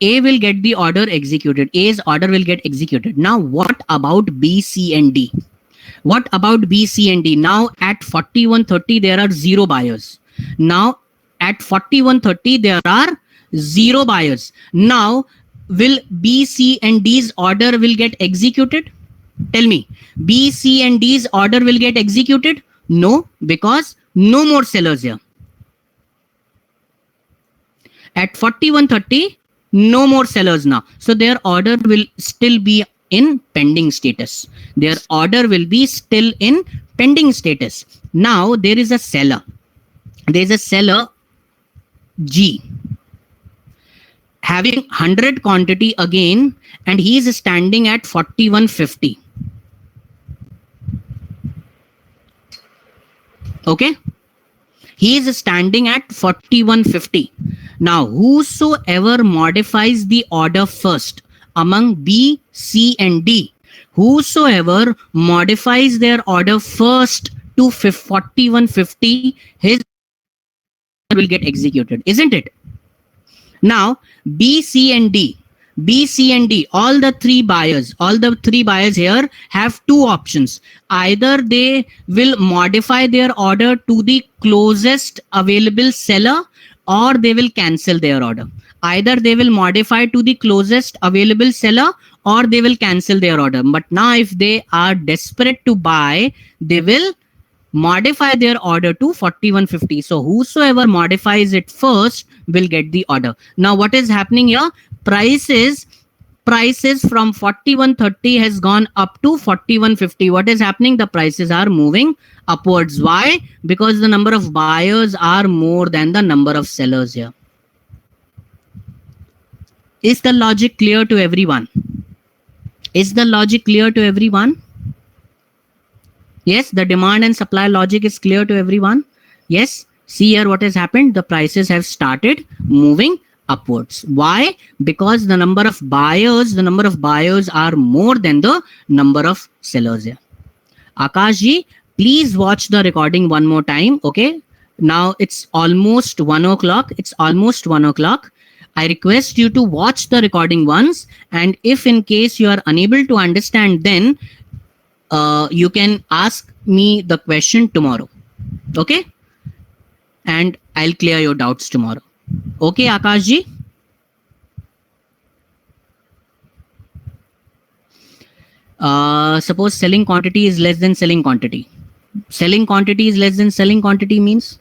A will get the order executed. A's order will get executed. Now what about B, C, and D? What about B, C, and D? Now at 41.30 there are zero buyers. Now at 41.30 there are zero buyers. Now will B, C, and D's order will get executed? Tell me, B, C, and D's order will get executed? No, because no more sellers here. At 41.30, no more sellers now. So their order will still be in pending status. Their order will be still in pending status. Now there is a seller. There is a seller G having 100 quantity again, and he is standing at 41.50. Okay. He is standing at 41.50. Now, whosoever modifies the order first among B, C, and D, whosoever modifies their order first to 41.50, his will get executed, isn't it? Now, B, C, and D, all the three buyers here have two options. Either they will modify their order to the closest available seller, or they will cancel their order. Either they will modify to the closest available seller, or they will cancel their order. But now if they are desperate to buy, they will modify their order to 41.50. So whosoever modifies it first will get the order. Now what is happening here? Prices from 41.30 has gone up to 41.50. What is happening? The prices are moving upwards. Why? Because the number of buyers are more than the number of sellers here. Is the logic clear to everyone? Is the logic clear to everyone? Yes, the demand and supply logic is clear to everyone. Yes, see here what has happened. The prices have started moving upwards. Why? Because the number of buyers are more than the number of sellers here. Akash ji, please watch the recording one more time. Okay. Now it's almost 1 o'clock. I request you to watch the recording once. And if in case you are unable to understand, then you can ask me the question tomorrow. Okay. And I'll clear your doubts tomorrow. Okay, Akash ji. Suppose selling quantity is less than selling quantity. Selling quantity is less than selling quantity means